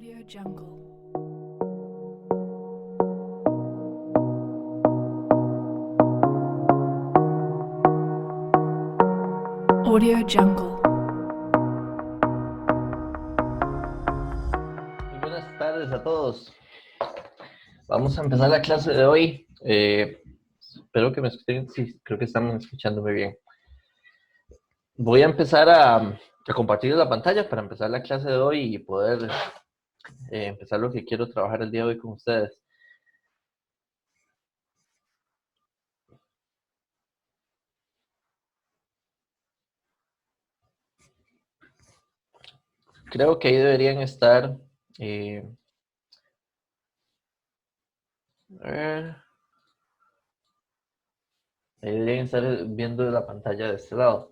Audio Jungle. Audio Jungle. Muy buenas tardes a todos. Vamos a empezar la clase de hoy. Espero que me escuchen. Sí, creo que están escuchando muy bien. Voy a empezar a compartir la pantalla para empezar la clase de hoy y poder empezar lo que quiero trabajar el día de hoy con ustedes. Creo que ahí deberían estar. A ver, ahí deberían estar viendo la pantalla de este lado.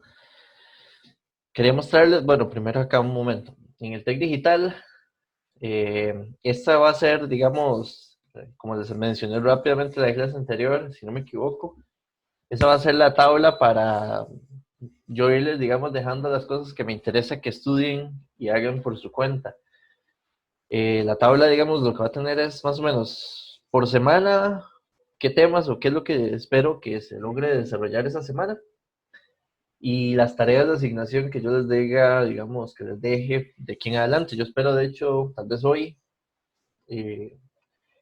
Quería mostrarles, bueno, primero acá un momento. En el TEC Digital, esta va a ser, digamos, como les mencioné rápidamente en la clase anterior, si no me equivoco, esa va a ser la tabla para yo irles, digamos, dejando las cosas que me interesa que estudien y hagan por su cuenta. La tabla, digamos, lo que va a tener es más o menos por semana, qué temas o qué es lo que espero que se logre desarrollar esa semana. Y las tareas de asignación que yo les diga, digamos, que les deje de aquí en adelante. Yo espero, de hecho, tal vez hoy, eh,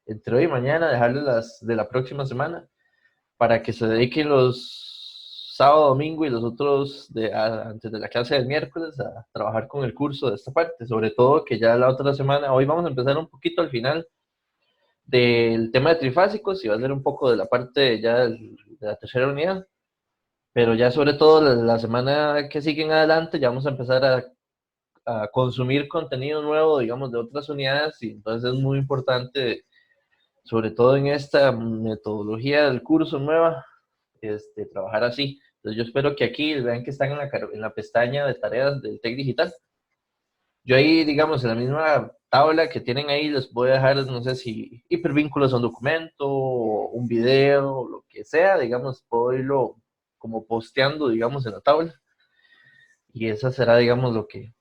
entre hoy y mañana, dejarles las de la próxima semana para que se dediquen los sábado, domingo y los otros antes de la clase del miércoles a trabajar con el curso de esta parte. Sobre todo que ya la otra semana, hoy vamos a empezar un poquito al final del tema de trifásicos y va a ser un poco de la parte ya de la tercera unidad. Pero ya sobre todo la semana que sigue en adelante ya vamos a empezar a consumir contenido nuevo, digamos, de otras unidades y entonces es muy importante, sobre todo en esta metodología del curso nueva, trabajar así. Entonces yo espero que aquí vean que están en la pestaña de tareas del TEC Digital. Yo ahí, digamos, en la misma tabla que tienen ahí, les voy a dejar, no sé si hipervínculos a un documento, un video, lo que sea, digamos, puedo irlo como posteando, digamos, en la tabla. Y esa será, digamos, lo que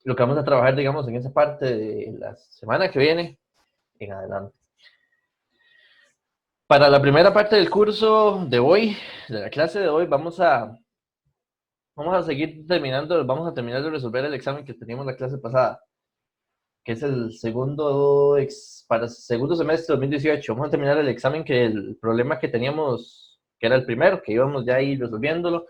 vamos a trabajar, digamos, en esa parte de la semana que viene en adelante. Para la primera parte del curso de hoy, de la clase de hoy, vamos a seguir terminando, vamos a terminar de resolver el examen que teníamos la clase pasada, que es el para el segundo semestre de 2018. Vamos a terminar el examen que el problema que teníamos, que era el primero, que íbamos ya a ir resolviéndolo,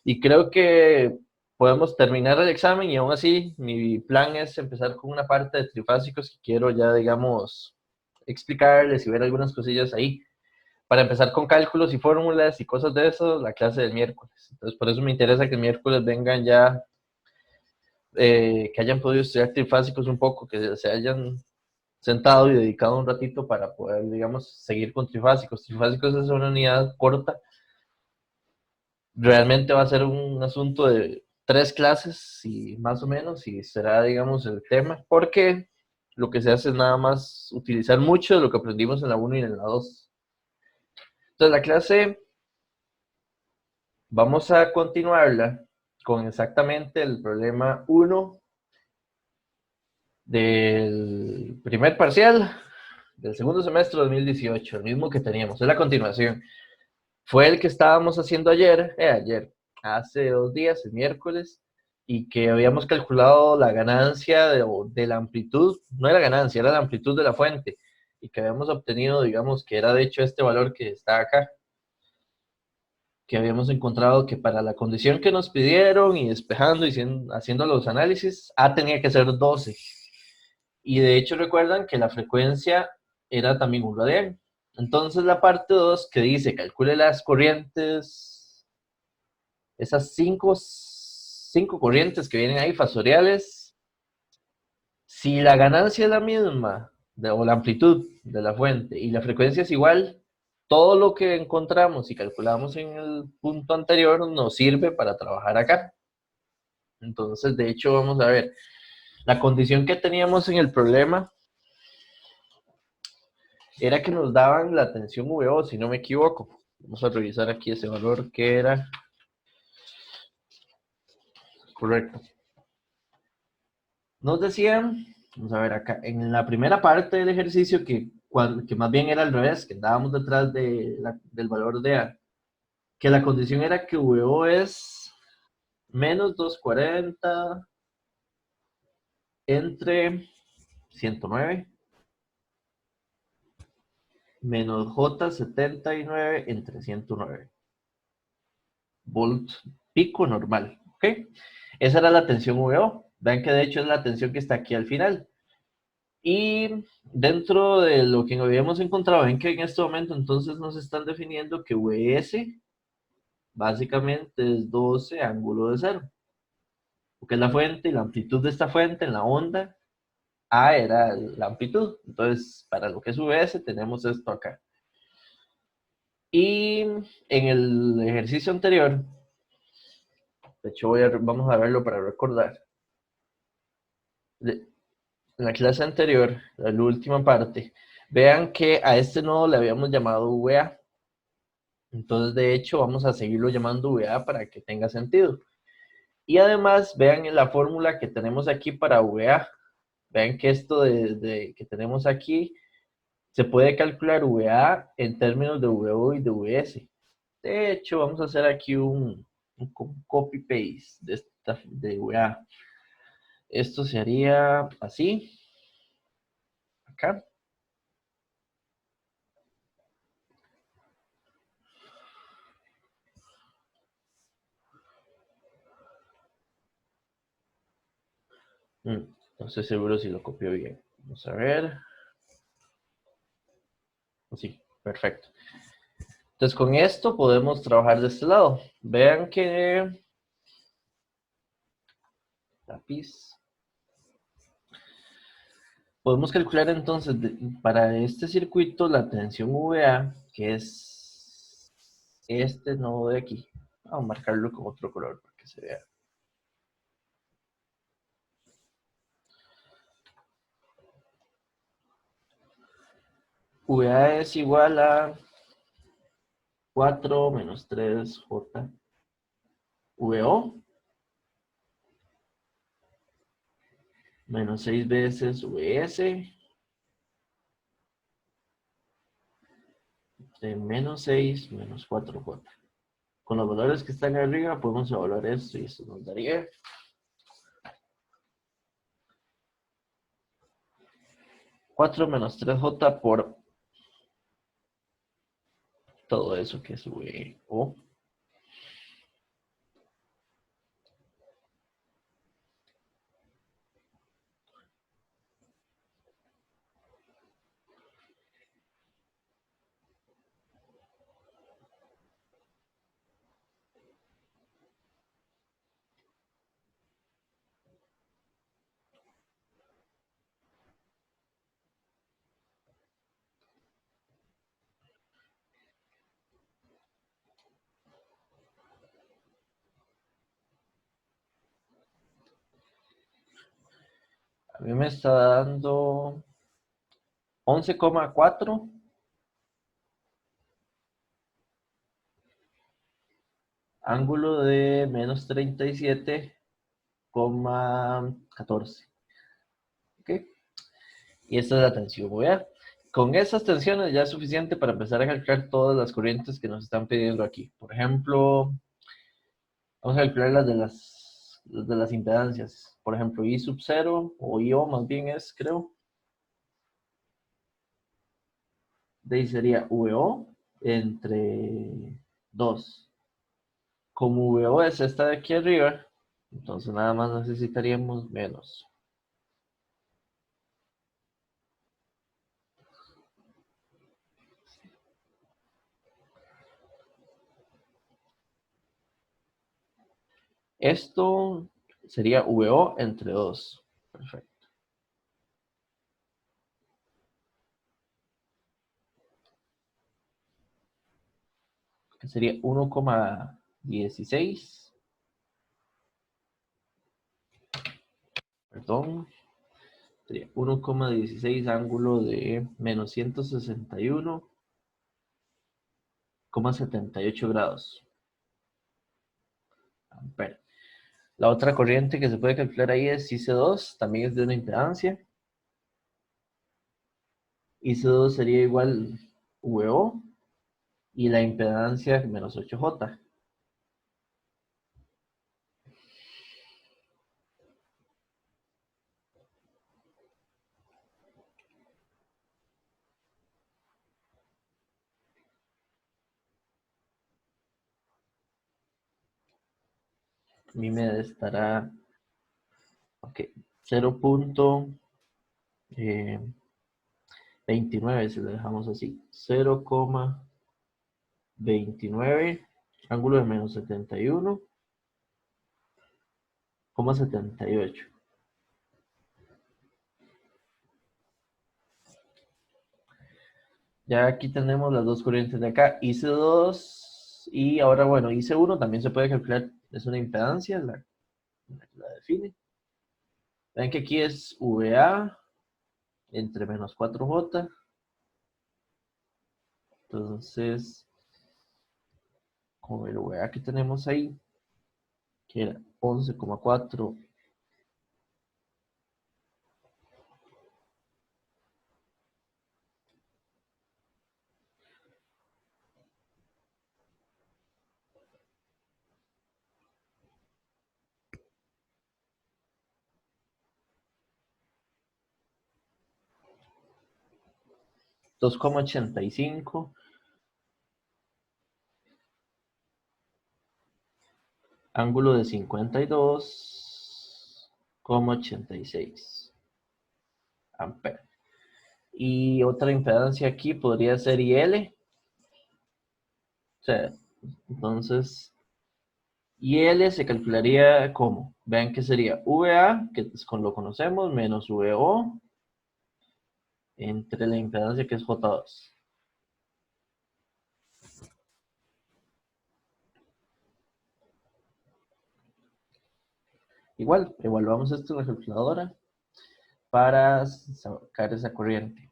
y creo que podemos terminar el examen y aún así mi plan es empezar con una parte de trifásicos que quiero ya, digamos, explicarles y ver algunas cosillas ahí para empezar con cálculos y fórmulas y cosas de eso, la clase del miércoles. Entonces, por eso me interesa que el miércoles vengan ya, que hayan podido estudiar trifásicos un poco, que se hayan sentado y dedicado un ratito para poder, digamos, seguir con trifásicos. Trifásicos es una unidad corta, realmente va a ser un asunto de 3 clases y más o menos, y será, digamos, el tema, porque lo que se hace es nada más utilizar mucho de lo que aprendimos en la uno y en la 2. Entonces, la clase vamos a continuarla con exactamente el problema 1 del primer parcial del segundo semestre de 2018, el mismo que teníamos, es la continuación. Fue el que estábamos haciendo hace 2 días, el miércoles, y que habíamos calculado la ganancia de la amplitud, no era ganancia, era la amplitud de la fuente, y que habíamos obtenido, digamos, que era de hecho este valor que está acá, que habíamos encontrado que para la condición que nos pidieron y despejando y haciendo los análisis, A tenía que ser 12. Y de hecho recuerdan que la frecuencia era también un radián. Entonces la parte 2 que dice calcule las corrientes, esas cinco corrientes que vienen ahí fasoriales, si la ganancia es la misma, o la amplitud de la fuente, y la frecuencia es igual, todo lo que encontramos y calculamos en el punto anterior nos sirve para trabajar acá. Entonces, de hecho, vamos a ver, la condición que teníamos en el problema era que nos daban la tensión VO, si no me equivoco. Vamos a revisar aquí ese valor que era correcto. Nos decían Vamos a ver acá. En la primera parte del ejercicio, que más bien era al revés, que andábamos detrás del valor de A, que la condición era que VO es menos 240 entre 109 menos J79 entre 109 volt pico normal, ¿ok? Esa era la tensión VO. Vean que de hecho es la tensión que está aquí al final. Y dentro de lo que habíamos encontrado, ven que en este momento entonces nos están definiendo que VS básicamente es 12 ángulo de cero, porque es la fuente y la amplitud de esta fuente en la onda, A era la amplitud. Entonces, para lo que es VS tenemos esto acá. Y en el ejercicio anterior, de hecho vamos a verlo para recordar, en la clase anterior, la última parte, vean que a este nodo le habíamos llamado VA. Entonces, de hecho, vamos a seguirlo llamando VA para que tenga sentido. Y además, vean en la fórmula que tenemos aquí para VA. Vean que esto que tenemos aquí se puede calcular VA en términos de VO y de VS. De hecho, vamos a hacer aquí un copy-paste de VA. Esto se haría así, acá. No estoy seguro si lo copió bien. Vamos a ver. Sí, perfecto. Entonces con esto podemos trabajar de este lado. Vean que lápiz. Podemos calcular entonces para este circuito la tensión VA, que es este nodo de aquí. Vamos a marcarlo con otro color para que se vea. VA es igual a 4 menos 3J VO menos 6 veces VS de menos 6 menos 4J. Con los valores que están arriba podemos evaluar esto y esto nos daría 4 menos 3J por todo eso que sube O. A mí me está dando 11,4 ángulo de menos 37,14. ¿Ok? Y esta es la tensión VA. Con esas tensiones ya es suficiente para empezar a calcular todas las corrientes que nos están pidiendo aquí. Por ejemplo, vamos a calcular las impedancias. Por ejemplo, I sub 0 o IO más bien es, creo. De ahí sería VO entre 2. Como VO es esta de aquí arriba, entonces nada más necesitaríamos menos. Esto sería VO entre 2. Perfecto. Que sería 1,16. Perdón. Sería 1,16 ángulo de menos 161,78 grados. Ampere. La otra corriente que se puede calcular ahí es IC2, también es de una impedancia. IC2 sería igual VO y la impedancia menos 8J. Mi med estará, ok, 0.29 si lo dejamos así. 0,29, ángulo de menos 71,78. Ya aquí tenemos las dos corrientes de acá, IC2 y ahora, bueno, IC1 también se puede calcular, es una impedancia, la define. Ven que aquí es VA entre menos 4J, entonces, con el VA que tenemos ahí, que era 11,4, 2,85, ángulo de 52,86 amperes. Y otra impedancia aquí podría ser IL. O sea, entonces, IL se calcularía como, vean que sería VA, que es con lo conocemos, menos VO, entre la impedancia que es J2. Igual, evaluamos esto en la calculadora para sacar esa corriente.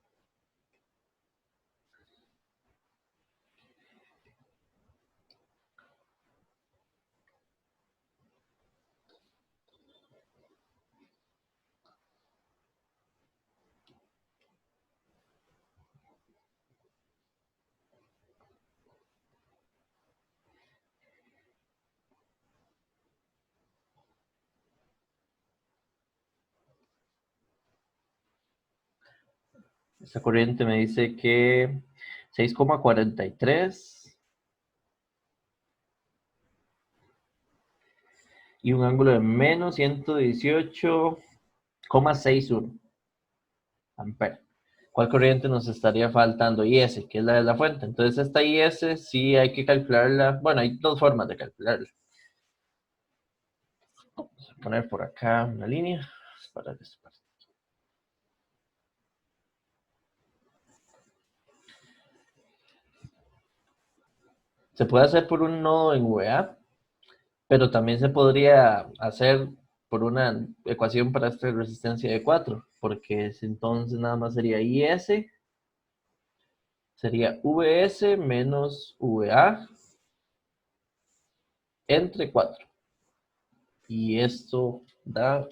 Esta corriente me dice que 6,43 y un ángulo de menos 118,61 amperes. ¿Cuál corriente nos estaría faltando? IS, que es la de la fuente. Entonces esta IS sí hay que calcularla. Bueno, hay dos formas de calcularla. Vamos a poner por acá una línea para esto. Se puede hacer por un nodo en VA, pero también se podría hacer por una ecuación para esta resistencia de 4, porque entonces nada más sería IS, sería VS menos VA entre 4. Y esto da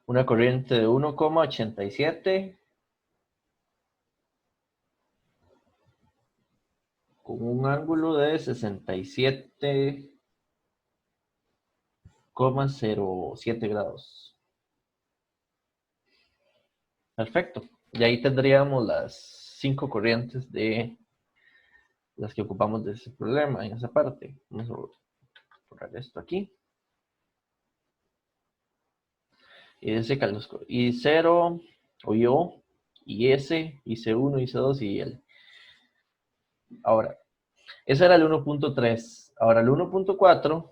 'una corriente de 1,87 con un ángulo de 67,07 grados. Perfecto. Y ahí tendríamos las 5 corrientes de las que ocupamos de ese problema en esa parte. Vamos a borrar esto aquí. Y ese y 0, o yo, y S, y C1, y C2, y L. Ahora, ese era el 1.3. Ahora el 1.4.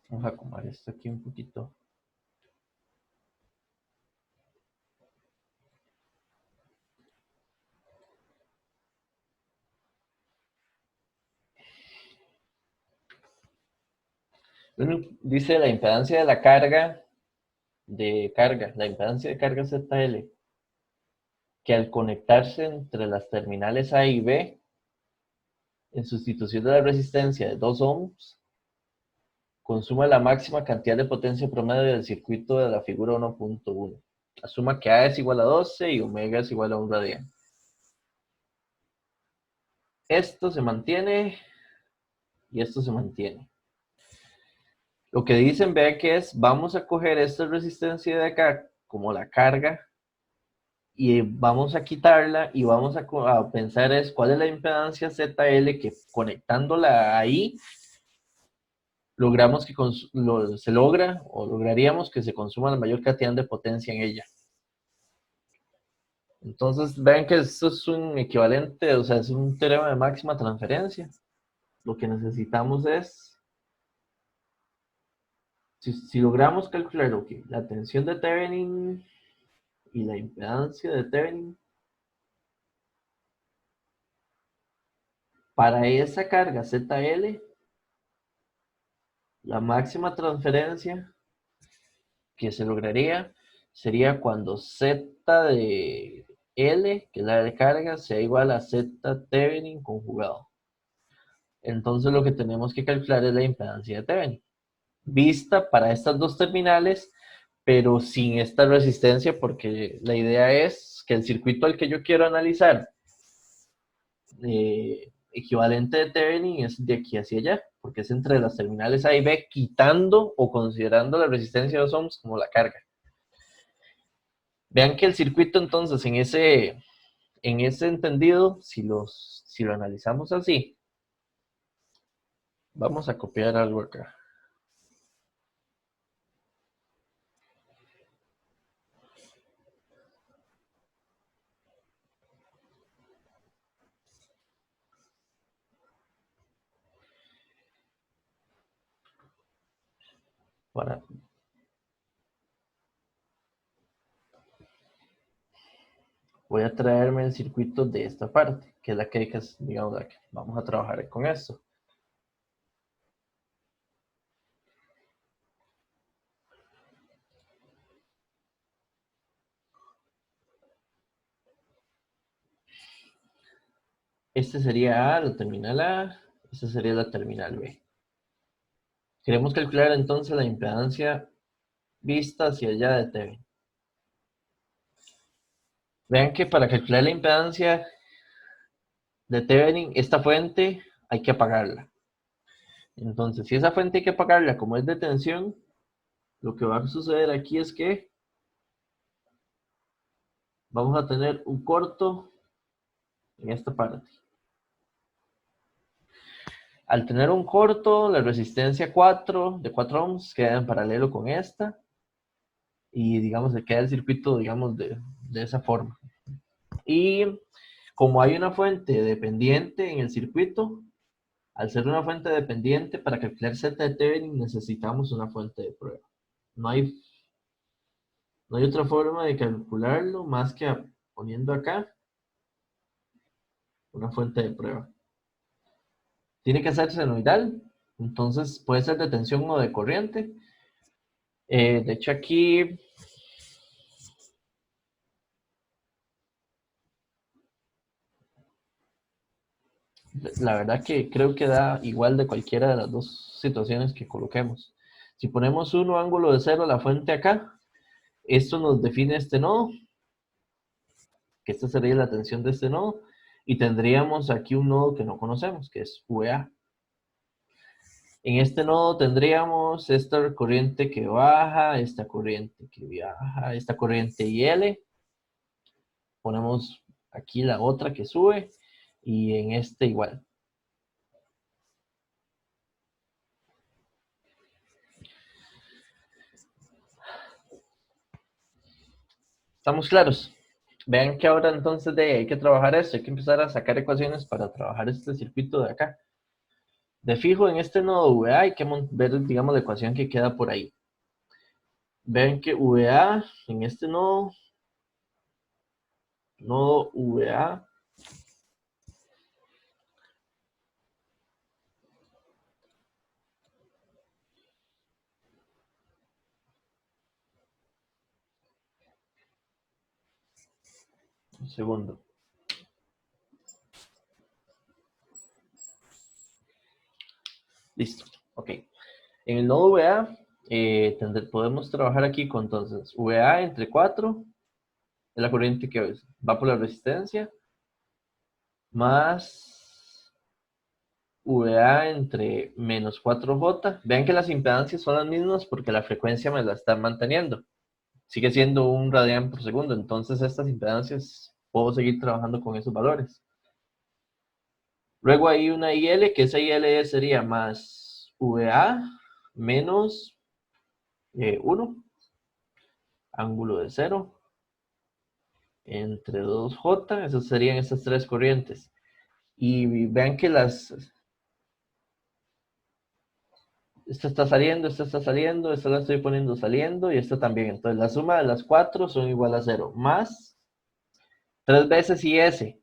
Vamos a acomodar esto aquí un poquito. Bueno, dice la impedancia de la carga la impedancia de carga ZL, que al conectarse entre las terminales A y B, en sustitución de la resistencia de 2 ohms, consuma la máxima cantidad de potencia promedio del circuito de la figura 1.1. Asuma que A es igual a 12 y omega es igual a 1 radián. Esto se mantiene y esto se mantiene. Lo que dicen, vea que es, vamos a coger esta resistencia de acá como la carga y vamos a quitarla y vamos a pensar es cuál es la impedancia ZL que conectándola ahí logramos que se logra o lograríamos que se consuma la mayor cantidad de potencia en ella. Entonces vean que esto es un equivalente, o sea, es un teorema de máxima transferencia. Lo que necesitamos es, si logramos calcular la tensión de Thevenin y la impedancia de Thevenin, para esa carga ZL, la máxima transferencia que se lograría sería cuando Z de L, que es la de carga, sea igual a Z Thevenin conjugado. Entonces lo que tenemos que calcular es la impedancia de Thevenin, vista para estas dos terminales, pero sin esta resistencia, porque la idea es que el circuito al que yo quiero analizar equivalente de Thevenin es de aquí hacia allá, porque es entre las terminales A y B, quitando o considerando la resistencia de 2 ohms como la carga. Vean que el circuito entonces en ese entendido, si lo analizamos así, vamos a copiar algo acá. Para, voy a traerme el circuito de esta parte, que es la que, digamos, la que vamos a trabajar con esto. Este sería A, la terminal A, esta sería la terminal B. Queremos calcular entonces la impedancia vista hacia allá de Thevenin. Vean que para calcular la impedancia de Thevenin, esta fuente hay que apagarla. Entonces, si esa fuente hay que apagarla como es de tensión, lo que va a suceder aquí es que vamos a tener un corto en esta parte. Al tener un corto, la resistencia 4 de 4 ohms queda en paralelo con esta y digamos se queda el circuito digamos de esa forma. Y como hay una fuente dependiente en el circuito, al ser una fuente dependiente para calcular Z de Thevenin necesitamos una fuente de prueba. No hay, no hay otra forma de calcularlo más que poniendo acá una fuente de prueba. Tiene que ser senoidal, entonces puede ser de tensión o de corriente. De hecho aquí la verdad que creo que da igual de cualquiera de las dos situaciones que coloquemos. Si ponemos un ángulo de cero a la fuente acá, esto nos define este nodo, que esta sería la tensión de este nodo, y tendríamos aquí un nodo que no conocemos, que es VA. En este nodo tendríamos esta corriente que baja, esta corriente que viaja, esta corriente IL. Ponemos aquí la otra que sube y en este igual. ¿Estamos claros? Vean que ahora entonces hay que trabajar esto, hay que empezar a sacar ecuaciones para trabajar este circuito de acá. De fijo, en este nodo VA hay que ver, digamos, la ecuación que queda por ahí. Ven que VA en este nodo VA, un segundo. Listo, ok. En el nodo VA podemos trabajar aquí con entonces VA entre 4 es la corriente que va por la resistencia, más VA entre menos 4J. Vean que las impedancias son las mismas porque la frecuencia me la está manteniendo. Sigue siendo un radián por segundo, entonces estas impedancias puedo seguir trabajando con esos valores. Luego hay una IL, que esa IL sería más VA menos 1, ángulo de 0, entre 2J, esas serían esas tres corrientes. Y vean que esta está saliendo, esta la estoy poniendo saliendo y esta también. Entonces la suma de las cuatro son igual a 0, más 3 veces IS.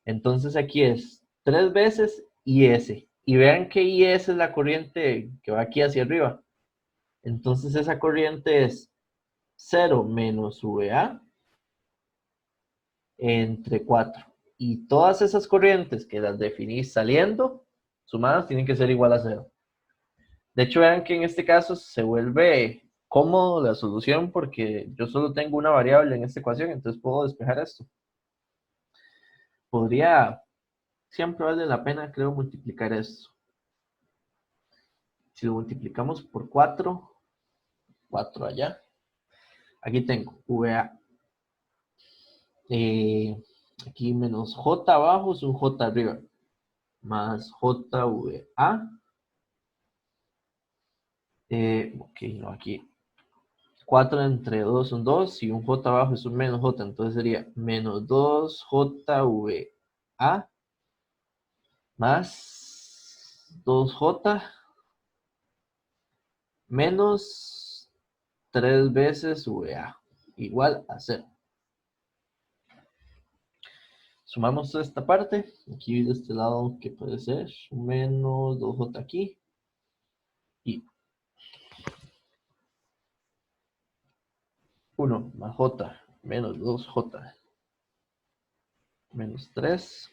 Entonces aquí es 3 veces IS. Y vean que IS es la corriente que va aquí hacia arriba. Entonces esa corriente es 0 menos VA entre 4. Y todas esas corrientes que las definí saliendo, sumadas, tienen que ser igual a 0. De hecho, vean que en este caso se vuelve cómodo la solución porque yo solo tengo una variable en esta ecuación, entonces puedo despejar esto. Siempre vale la pena, creo, multiplicar esto. Si lo multiplicamos por 4, 4 allá. Aquí tengo VA. Aquí menos J abajo es un J arriba. Más JVA. Ok, no, aquí 4 entre 2 son 2 y un J abajo es un menos J, entonces sería menos 2JVA más 2J menos 3 veces VA igual a 0. Sumamos esta parte, aquí de este lado que puede ser menos 2J aquí y 1 más J menos 2J menos 3.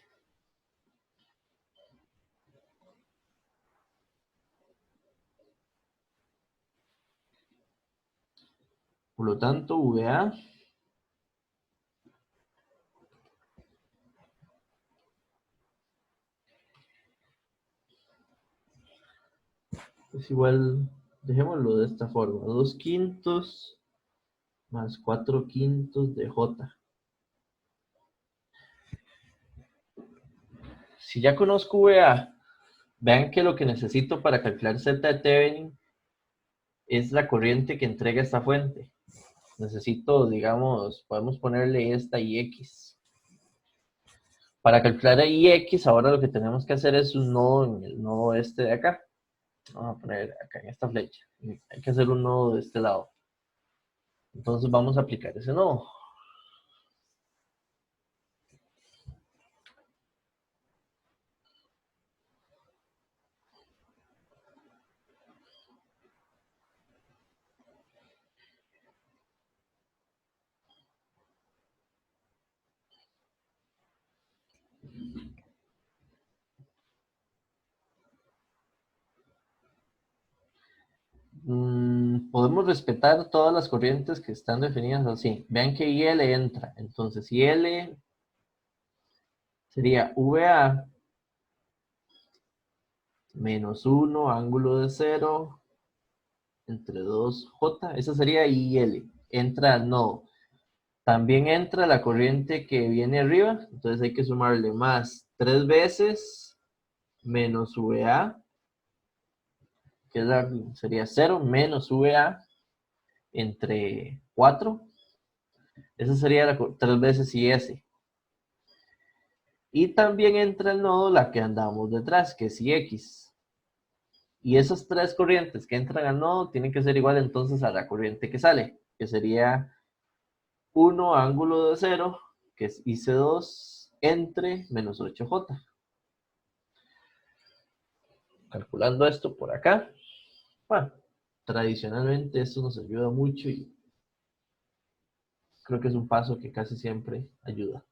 Por lo tanto, VA es igual, dejémoslo de esta forma, 2 quintos más 4 quintos de J. Si ya conozco VA, vean que lo que necesito para calcular Z de Thevenin es la corriente que entrega esta fuente. Necesito, digamos, podemos ponerle esta IX. Para calcular IX, ahora lo que tenemos que hacer es un nodo en el nodo este de acá. Vamos a poner acá en esta flecha. Hay que hacer un nodo de este lado. Entonces vamos a aplicar ese nodo. Podemos respetar todas las corrientes que están definidas así. Vean que IL entra. Entonces IL sería VA menos 1, ángulo de 0, entre 2J. Esa sería IL. Entra al nodo. También entra la corriente que viene arriba. Entonces hay que sumarle más 3 veces menos VA, que sería 0 menos VA entre 4. Esa sería 3 veces IS. Y también entra el nodo la que andamos detrás, que es IX. Y esas tres corrientes que entran al nodo tienen que ser igual entonces a la corriente que sale, que sería 1 ángulo de 0, que es IC2 entre menos 8J. Calculando esto por acá, bueno, tradicionalmente esto nos ayuda mucho y creo que es un paso que casi siempre ayuda.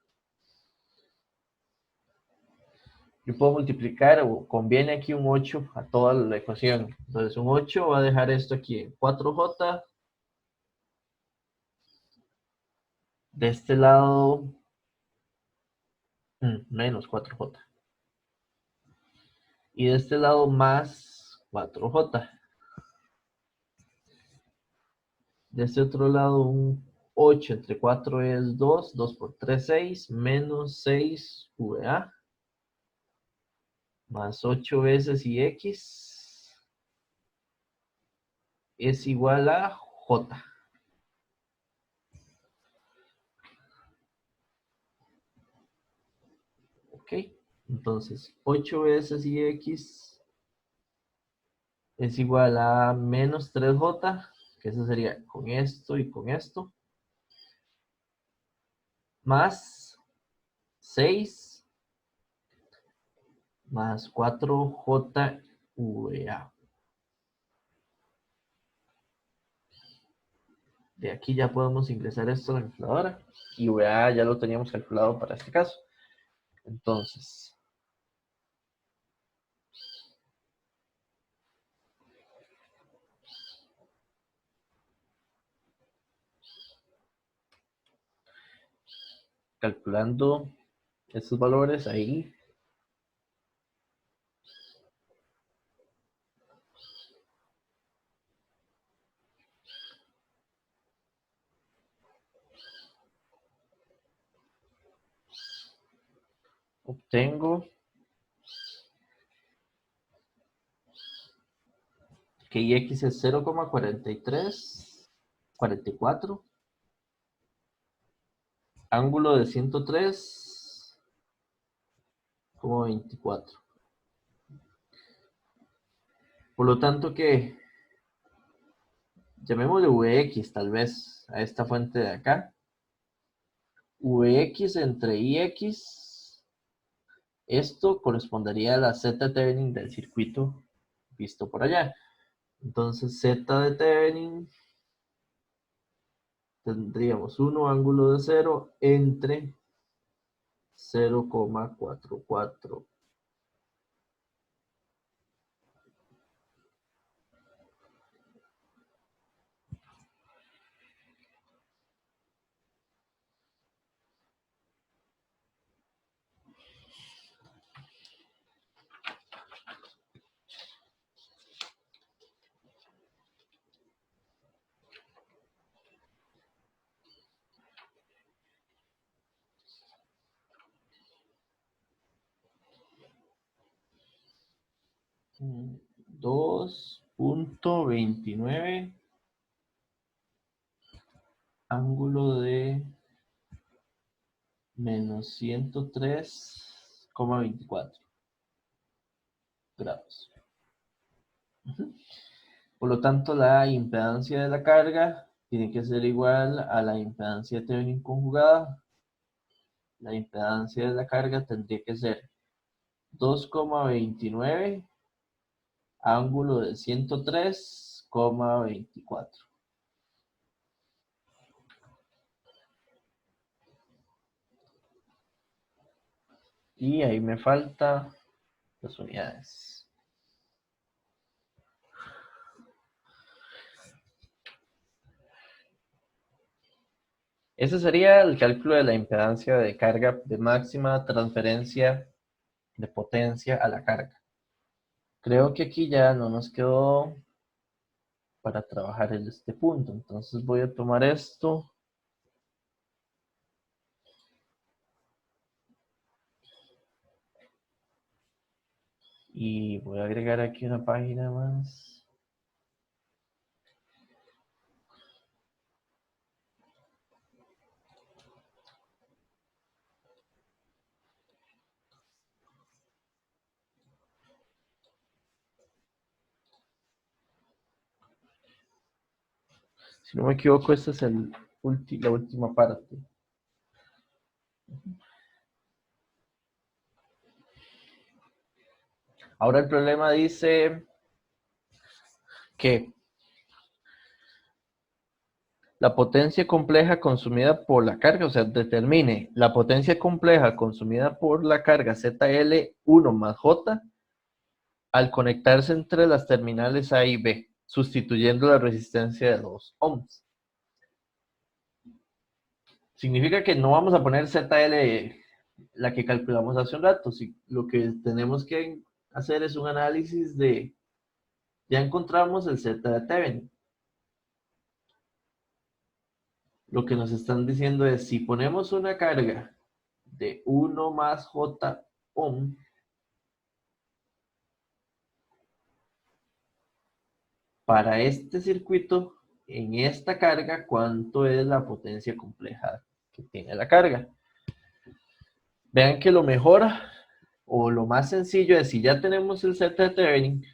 Yo puedo multiplicar o conviene aquí un 8 a toda la ecuación. Entonces un 8 va a dejar esto aquí en 4J. De este lado, menos 4J. Y de este lado más 4J. De este otro lado un 8 entre 4 es 2. 2 por 3, 6. Menos 6 VA. Más 8 veces IX es igual a J. ¿Ok? Entonces 8 veces IX es igual a menos 3J, que eso sería con esto y con esto, más 6 más 4JVA. De aquí ya podemos ingresar esto a la calculadora y VA ya lo teníamos calculado para este caso. Entonces, calculando estos valores ahí, obtengo que IX es 0,4344, ángulo de 103,24. Por lo tanto que llamémosle Vx tal vez a esta fuente de acá. Vx entre Ix, esto correspondería a la Z Thevenin del circuito visto por allá. Entonces Z de Thevenin tendríamos 1 ángulo de 0 entre 0,44. Mm, 2,29 ángulo de menos 103,24 grados. Por lo tanto, la impedancia de la carga tiene que ser igual a la impedancia de Thevenin conjugada. La impedancia de la carga tendría que ser 2,29 ángulo de 103,24. Y ahí me falta las unidades. Ese sería el cálculo de la impedancia de carga de máxima transferencia de potencia a la carga. Creo que aquí ya no nos quedó para trabajar en este punto. Entonces voy a tomar esto y voy a agregar aquí una página más. Si no me equivoco, esta es la última parte. Ahora el problema dice que la potencia compleja consumida por la carga, o sea, determine la potencia compleja consumida por la carga ZL1 más J al conectarse entre las terminales A y B, sustituyendo la resistencia de 2 ohms. Significa que no vamos a poner ZL, la que calculamos hace un rato. Lo que tenemos que hacer es un análisis de, ya encontramos el Z de Thevenin. Lo que nos están diciendo es, si ponemos una carga de 1 más J ohm, para este circuito, en esta carga, ¿cuánto es la potencia compleja que tiene la carga? Vean que lo mejor o lo más sencillo es, si ya tenemos el Z de Thevenin,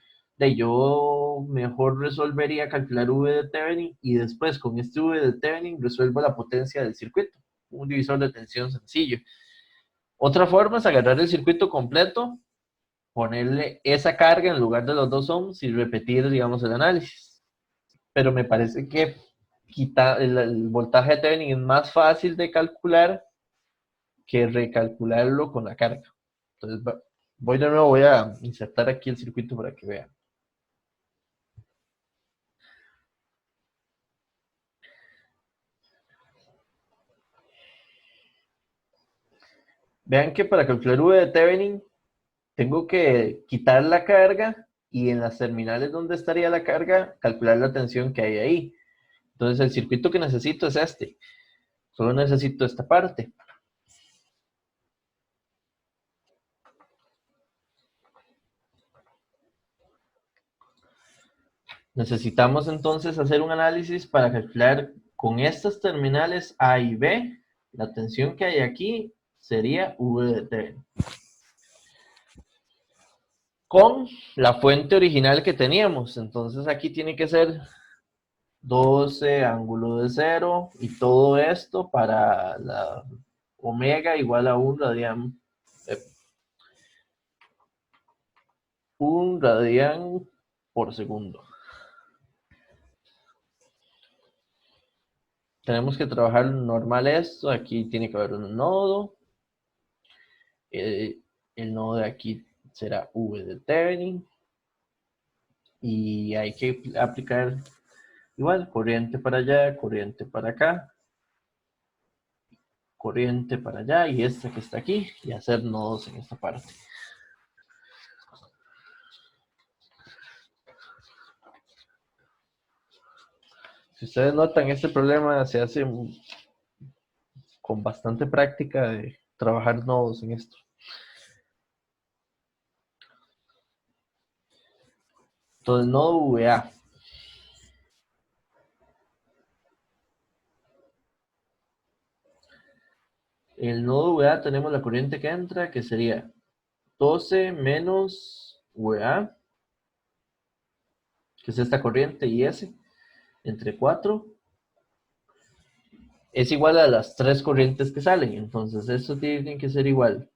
yo mejor resolvería calcular V de Thevenin y después con este V de Thevenin resuelvo la potencia del circuito. Un divisor de tensión sencillo. Otra forma es agarrar el circuito completo, ponerle esa carga en lugar de los 2 ohms y repetir, digamos, el análisis. Pero me parece que el voltaje de Thevenin es más fácil de calcular que recalcularlo con la carga. Entonces, voy de nuevo, voy a insertar aquí el circuito para que vean. Vean que para calcular V de Thevenin tengo que quitar la carga y en las terminales donde estaría la carga, calcular la tensión que hay ahí. Entonces el circuito que necesito es este. Solo necesito esta parte. Necesitamos entonces hacer un análisis para calcular con estas terminales A y B, la tensión que hay aquí sería V de Thevenin. Con la fuente original que teníamos. Entonces aquí tiene que ser 12 ángulo de 0 y todo esto para la omega igual a 1 radián por segundo. Tenemos que trabajar normal esto. Aquí tiene que haber un nodo. El nodo de aquí será V de Thevenin. Y hay que aplicar igual corriente para allá, corriente para acá, corriente para allá y esta que está aquí y hacer nodos en esta parte. Si ustedes notan, este problema se hace con bastante práctica de trabajar nodos en esto. Entonces, nodo VA. El nodo VA tenemos la corriente que entra, que sería 12 menos VA, que es esta corriente, y S, entre 4, es igual a las tres corrientes que salen. Entonces, esto tiene que ser igual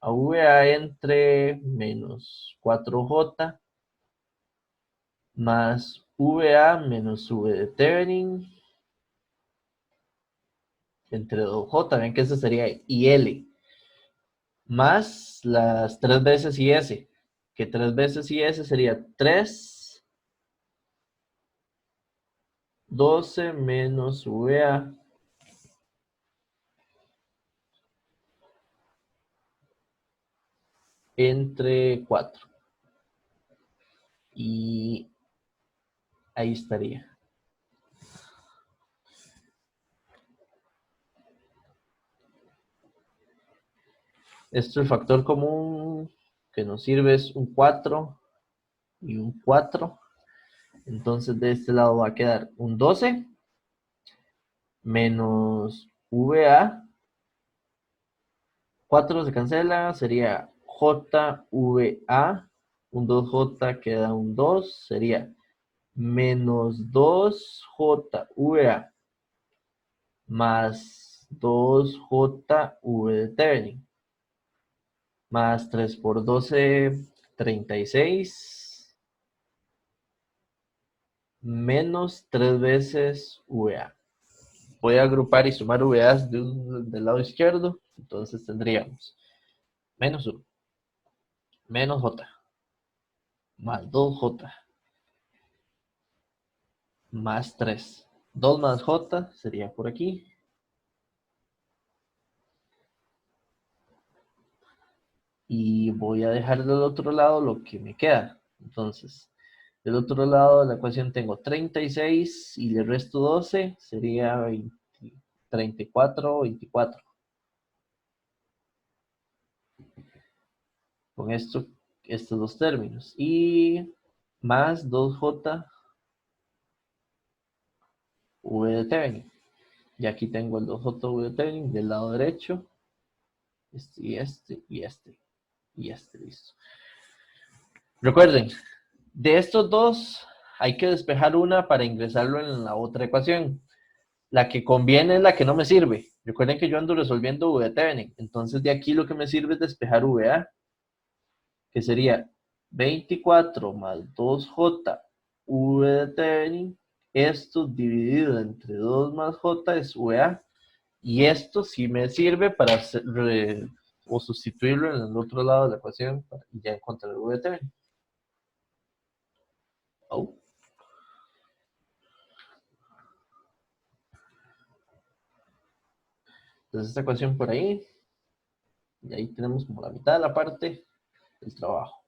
a VA entre menos 4J más VA menos V de Thevenin entre 2J, ven que eso sería IL, más las 3 veces IS, que 3 veces IS sería 3, 12 menos VA entre 4. Y ahí estaría. Esto el factor común que nos sirve es un 4 y un 4. Entonces de este lado va a quedar un 12 menos VA. 4 se cancela, sería JVA. Un 2J queda un 2, sería menos 2JVA más 2JV de Thevenin más 3 por 12, 36 menos 3 veces VA. Voy a agrupar y sumar VAs del lado izquierdo. Entonces tendríamos menos 1, menos J, más 2J, más 3. 2 más J sería por aquí. Y voy a dejar del otro lado lo que me queda. Entonces, del otro lado de la ecuación tengo 36 y le resto 12, sería 20, 34, 24. Con esto, estos dos términos. Y más 2J V de Thevenin. Y aquí tengo el 2J V de Thevenin del lado derecho. Este y este y este. Y este, listo. Recuerden, de estos dos hay que despejar una para ingresarlo en la otra ecuación. La que conviene es la que no me sirve. Recuerden que yo ando resolviendo V de Thevenin. Entonces de aquí lo que me sirve es despejar VA, que sería 24 más 2J V de Thevenin. Esto dividido entre 2 más J es VA. Y esto sí me sirve para o sustituirlo en el otro lado de la ecuación y ya encontrar el V de Thevenin. Oh. Entonces esta ecuación por ahí. Y ahí tenemos como la mitad de la parte del trabajo.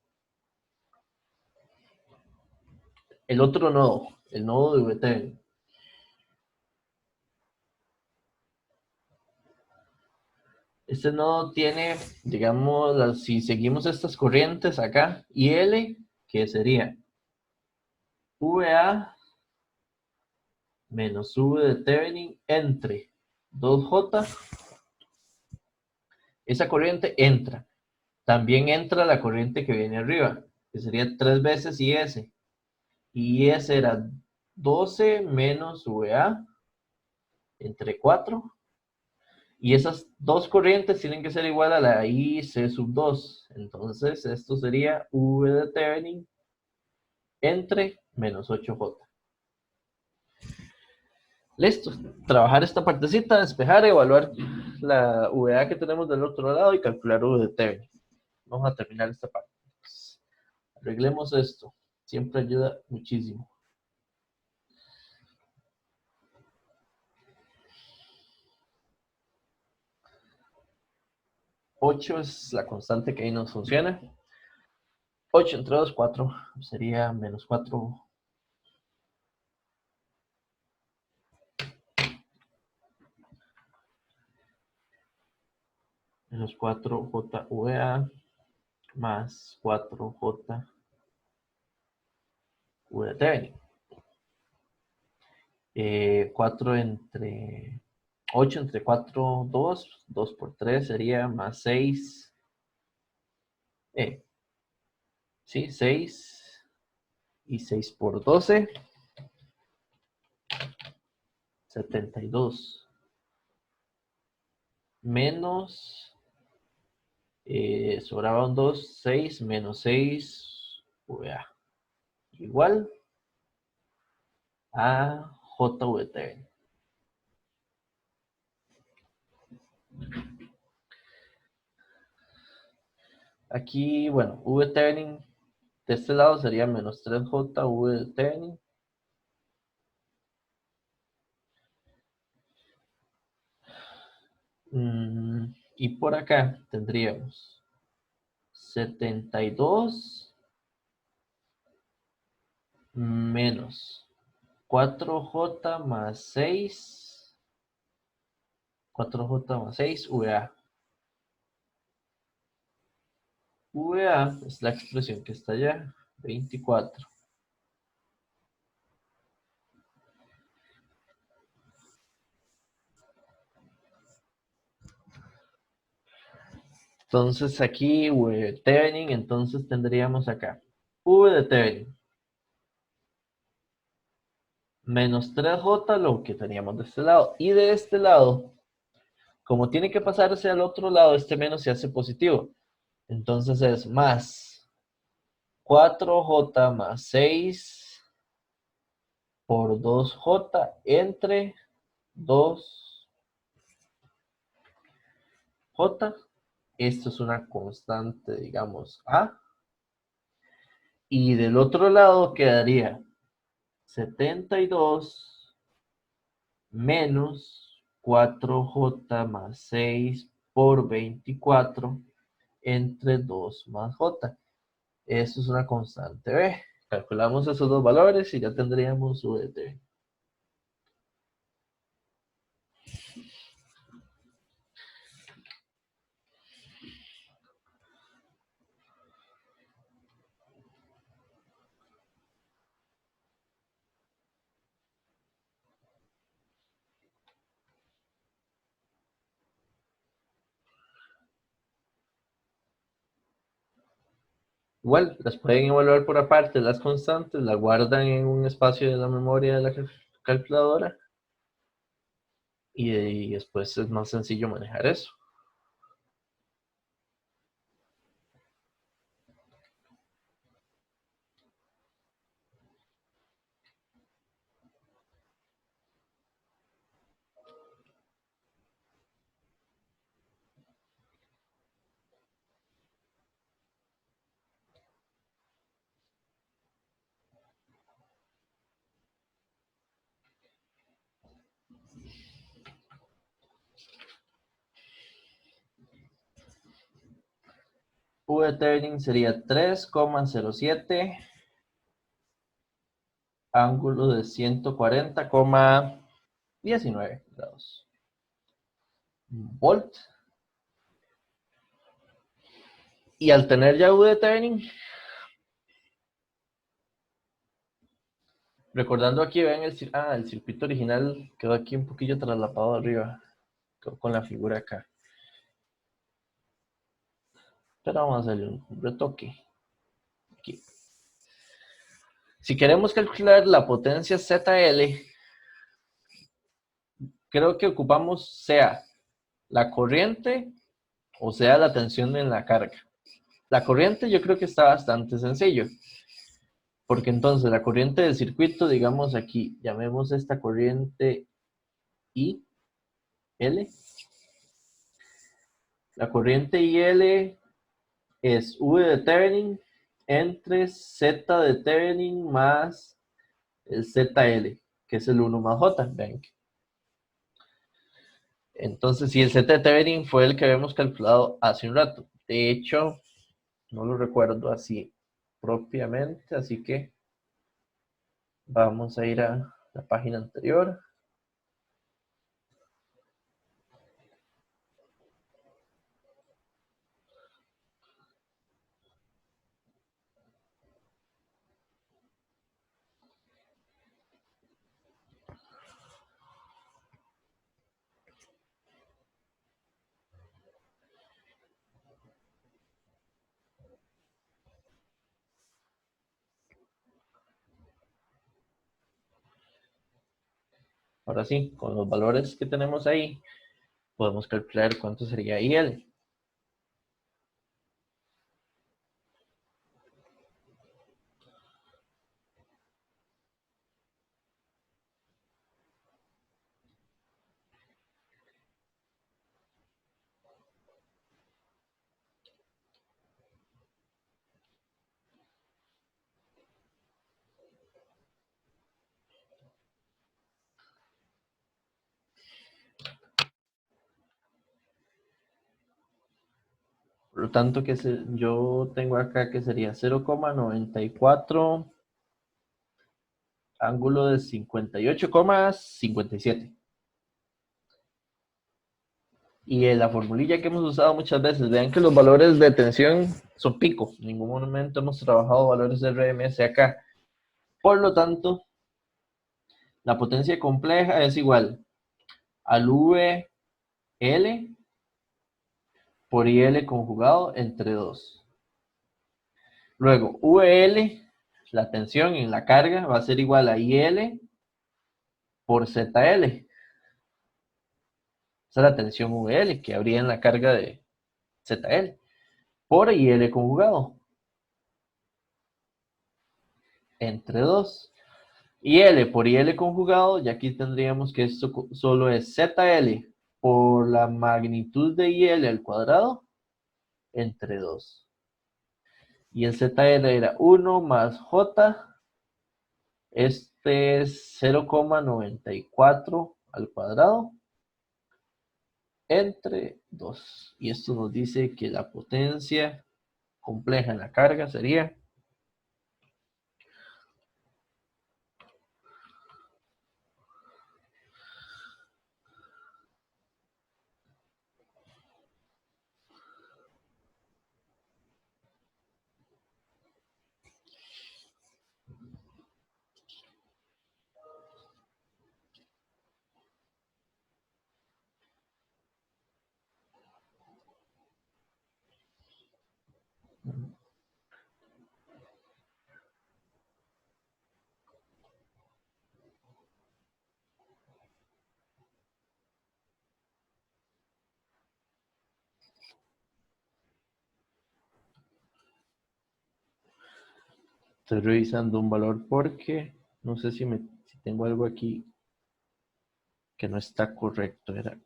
El otro nodo, el nodo de VT. Este nodo tiene, digamos, si seguimos estas corrientes acá, y L, que sería VA menos V de Thevenin entre 2J, esa corriente entra. También entra la corriente que viene arriba, que sería 3 veces IS. Y IS era 12 menos VA entre 4. Y esas dos corrientes tienen que ser igual a la IC sub 2. Entonces, esto sería V de Thevenin entre menos 8J. Listo. Trabajar esta partecita, despejar, evaluar la VA que tenemos del otro lado y calcular V de Thevenin. Vamos a terminar esta parte. Arreglemos esto. Siempre ayuda muchísimo. 8 es la constante que ahí nos funciona. 8 entre 2, 4. Sería menos 4. Menos 4JVA más 4J V de Thevenin. 4 entre 8 entre 4, 2. 2 por 3 sería más 6. Sí, 6. Y 6 por 12. 72. Menos. Sobraba un 2. 6 menos 6. Igual a JV de Thevenin. Aquí, bueno, V de Thevenin de este lado sería menos 3J V de Thevenin. Y por acá tendríamos 72 menos 4J más 6. 4J más 6, VA. VA es la expresión que está allá, 24. Entonces aquí V de Thevenin, entonces tendríamos acá V de Thevenin menos 3J, lo que teníamos de este lado. Y de este lado, como tiene que pasarse al otro lado, este menos se hace positivo. Entonces es más 4J más 6 por 2J entre 2J. Esto es una constante, digamos, A. Y del otro lado quedaría 72 menos 4J más 6 por 24 entre 2 más J. Eso es una constante B. Calculamos esos dos valores y ya tendríamos U de T. Igual, las pueden evaluar por aparte, las constantes, las guardan en un espacio de la memoria de la calculadora y después es más sencillo manejar eso. U de turning sería 3,07, ángulo de 140,19 grados. Volt. Y al tener ya U de turning, recordando aquí, ven el circuito original quedó aquí un poquillo traslapado arriba, con la figura acá. Pero vamos a hacerle un retoque. Aquí. Si queremos calcular la potencia ZL, creo que ocupamos sea la corriente o sea la tensión en la carga. La corriente yo creo que está bastante sencillo, porque entonces la corriente del circuito, digamos aquí, llamemos esta corriente IL. La corriente IL es V de Thevenin entre Z de Thevenin más el ZL, que es el 1 más J. Ven. Entonces, si el Z de Thevenin fue el que habíamos calculado hace un rato. De hecho, no lo recuerdo así propiamente, así que vamos a ir a la página anterior. Ahora sí, con los valores que tenemos ahí, podemos calcular cuánto sería IL. Por lo tanto, yo tengo acá que sería 0,94 ángulo de 58,57. Y en la formulilla que hemos usado muchas veces, vean que los valores de tensión son pico. En ningún momento hemos trabajado valores de RMS acá. Por lo tanto, la potencia compleja es igual al VL por IL conjugado entre 2. Luego, VL, la tensión en la carga, va a ser igual a IL por ZL. Esa es la tensión VL que habría en la carga de ZL por IL conjugado entre 2. IL por IL conjugado, y aquí tendríamos que esto solo es ZL por la magnitud de IL al cuadrado entre 2. Y el ZL era 1 más J. Este es 0,94 al cuadrado entre 2. Y esto nos dice que la potencia compleja en la carga sería Estoy revisando un valor porque no sé si tengo algo aquí que no está correcto. Era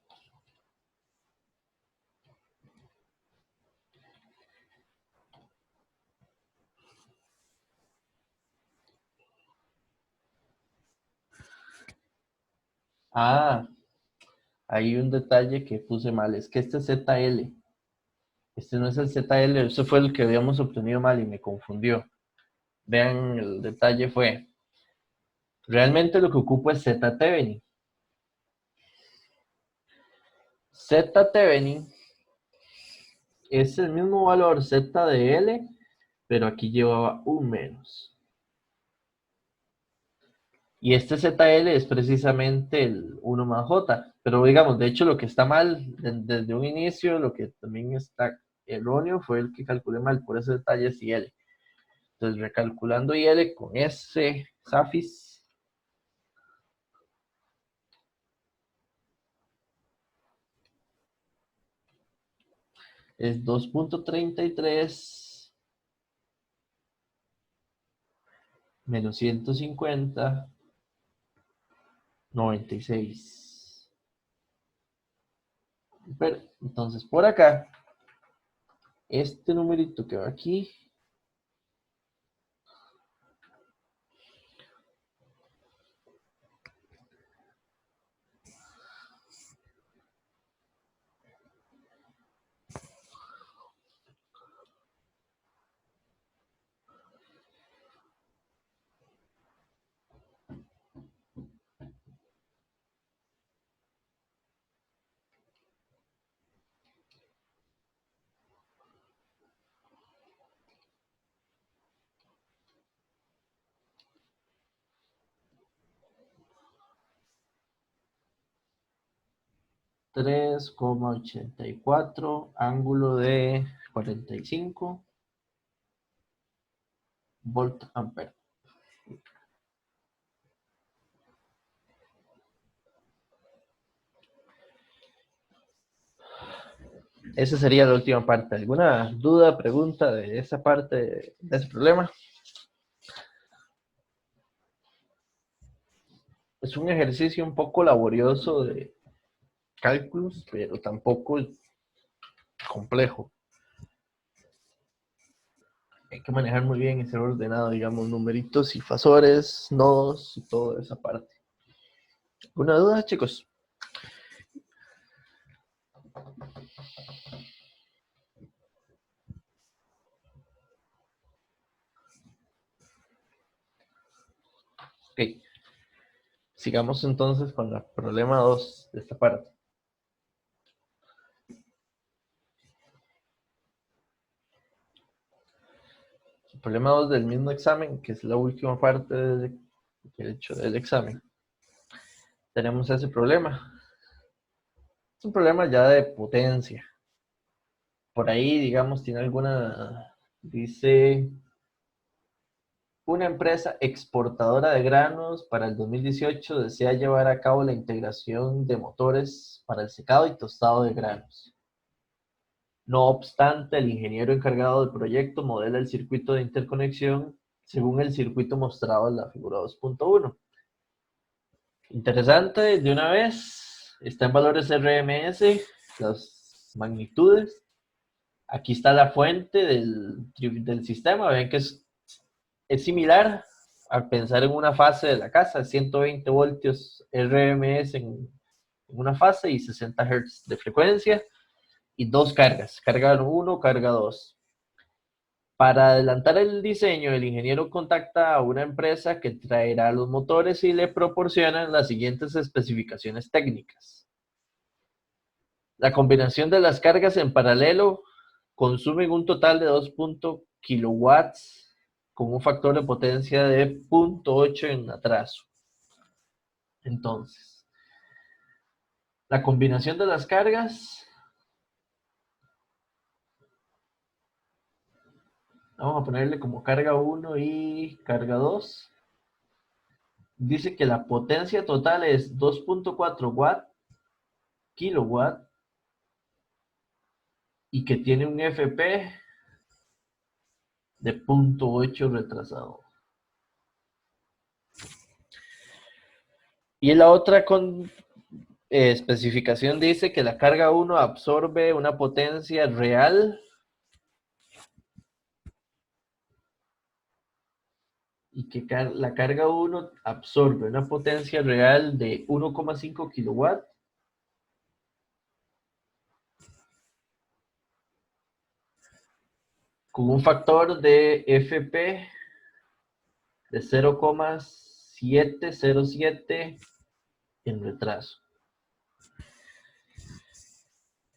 hay un detalle que puse mal. Es que este es ZL. Este no es el ZL. Este fue el que habíamos obtenido mal y me confundió. Vean, el detalle fue. Realmente lo que ocupo es Z-Thevenin. Z-Thevenin es el mismo valor Z de L, pero aquí llevaba un menos. Y este ZL es precisamente el 1 más J. Pero digamos, de hecho, lo que está mal desde un inicio, lo que también está erróneo fue el que calculé mal, por ese detalle es IL. Entonces, recalculando IL con ese SAFIS, es 2.33 menos 150, 96. Pero, entonces, por acá, este numerito que va aquí, 3,84, ángulo de 45 volt ampere. Esa sería la última parte. ¿Alguna duda, pregunta de esa parte, de ese problema? Es un ejercicio un poco laborioso de cálculos, pero tampoco complejo. Hay que manejar muy bien y ser ordenado, digamos, numeritos y fasores, nodos y toda esa parte. ¿Alguna duda, chicos? Ok. Sigamos entonces con el problema 2 de esta parte. El problema 2 del mismo examen, que es la última parte del examen. Tenemos ese problema. Es un problema ya de potencia. Por ahí, digamos, tiene alguna, dice Una empresa exportadora de granos para el 2018 desea llevar a cabo la integración de motores para el secado y tostado de granos. No obstante, el ingeniero encargado del proyecto modela el circuito de interconexión según el circuito mostrado en la figura 2.1. Interesante, de una vez, está en valores RMS, las magnitudes. Aquí está la fuente del sistema, ven que es similar a pensar en una fase de la casa, 120 voltios RMS en una fase y 60 Hz de frecuencia y dos cargas, carga 1, carga 2. Para adelantar el diseño, el ingeniero contacta a una empresa que traerá los motores y le proporcionan las siguientes especificaciones técnicas. La combinación de las cargas en paralelo consumen un total de 2.0 kilowatts con un factor de potencia de 0.8 en atraso. Entonces, la combinación de las cargas, vamos a ponerle como carga 1 y carga 2. Dice que la potencia total es 2.4 kilowatt y que tiene un FP de 0.8 retrasado. Y la otra especificación dice que la carga 1 absorbe una potencia real y que la carga 1 absorbe una potencia real de 1,5 kilowatt con un factor de FP de 0,707 en retraso.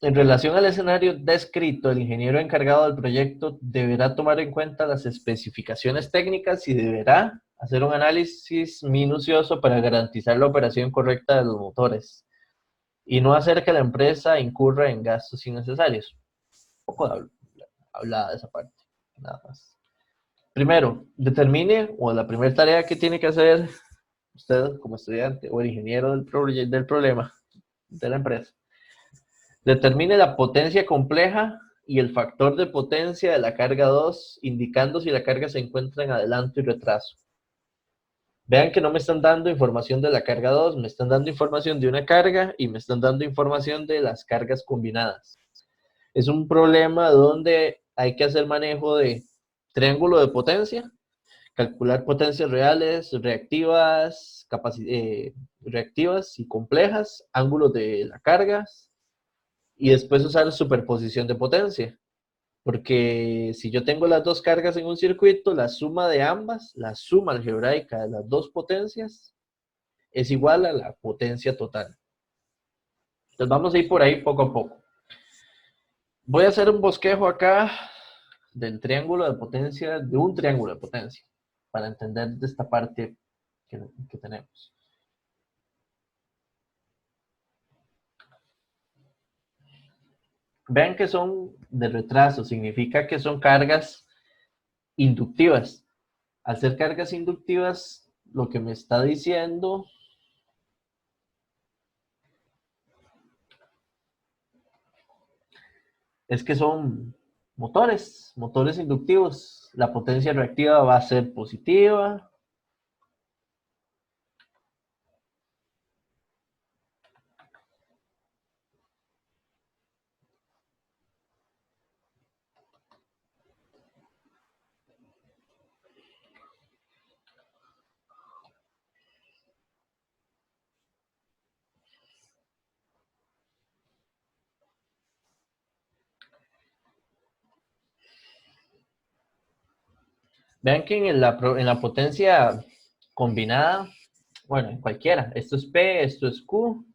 En relación al escenario descrito, el ingeniero encargado del proyecto deberá tomar en cuenta las especificaciones técnicas y deberá hacer un análisis minucioso para garantizar la operación correcta de los motores y no hacer que la empresa incurra en gastos innecesarios. Un poco hablada de esa parte, nada más. Primero, determine, o la primera tarea que tiene que hacer usted como estudiante o el ingeniero del problema de la empresa. Determine la potencia compleja y el factor de potencia de la carga 2, indicando si la carga se encuentra en adelanto y retraso. Vean que no me están dando información de la carga 2, me están dando información de una carga y me están dando información de las cargas combinadas. Es un problema donde hay que hacer manejo de triángulo de potencia, calcular potencias reales, reactivas y complejas, ángulos de la carga, y después usar superposición de potencia. Porque si yo tengo las dos cargas en un circuito, la suma de ambas, la suma algebraica de las dos potencias, es igual a la potencia total. Entonces vamos a ir por ahí poco a poco. Voy a hacer un bosquejo acá del triángulo de potencia, de un triángulo de potencia, para entender de esta parte que tenemos. Vean que son de retraso, significa que son cargas inductivas. Al ser cargas inductivas, lo que me está diciendo es que son motores inductivos. La potencia reactiva va a ser positiva. Vean que en la potencia combinada, bueno, en cualquiera, esto es P, esto es Q,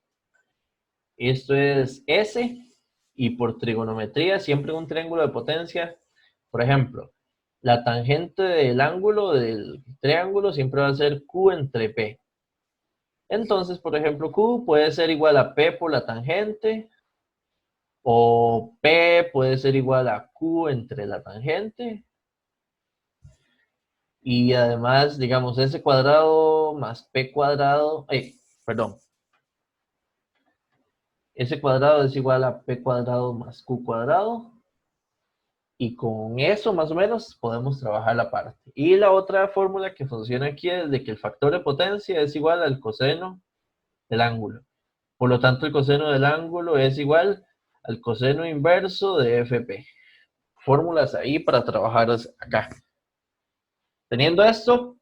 esto es S, y por trigonometría, siempre un triángulo de potencia, por ejemplo, la tangente del ángulo del triángulo siempre va a ser Q entre P. Entonces, por ejemplo, Q puede ser igual a P por la tangente, o P puede ser igual a Q entre la tangente, Y además, digamos, S cuadrado más P cuadrado, perdón, S cuadrado es igual a P cuadrado más Q cuadrado. Y con eso más o menos podemos trabajar la parte. Y la otra fórmula que funciona aquí es de que el factor de potencia es igual al coseno del ángulo. Por lo tanto, el coseno del ángulo es igual al coseno inverso de FP. Fórmulas ahí para trabajar acá. Teniendo esto,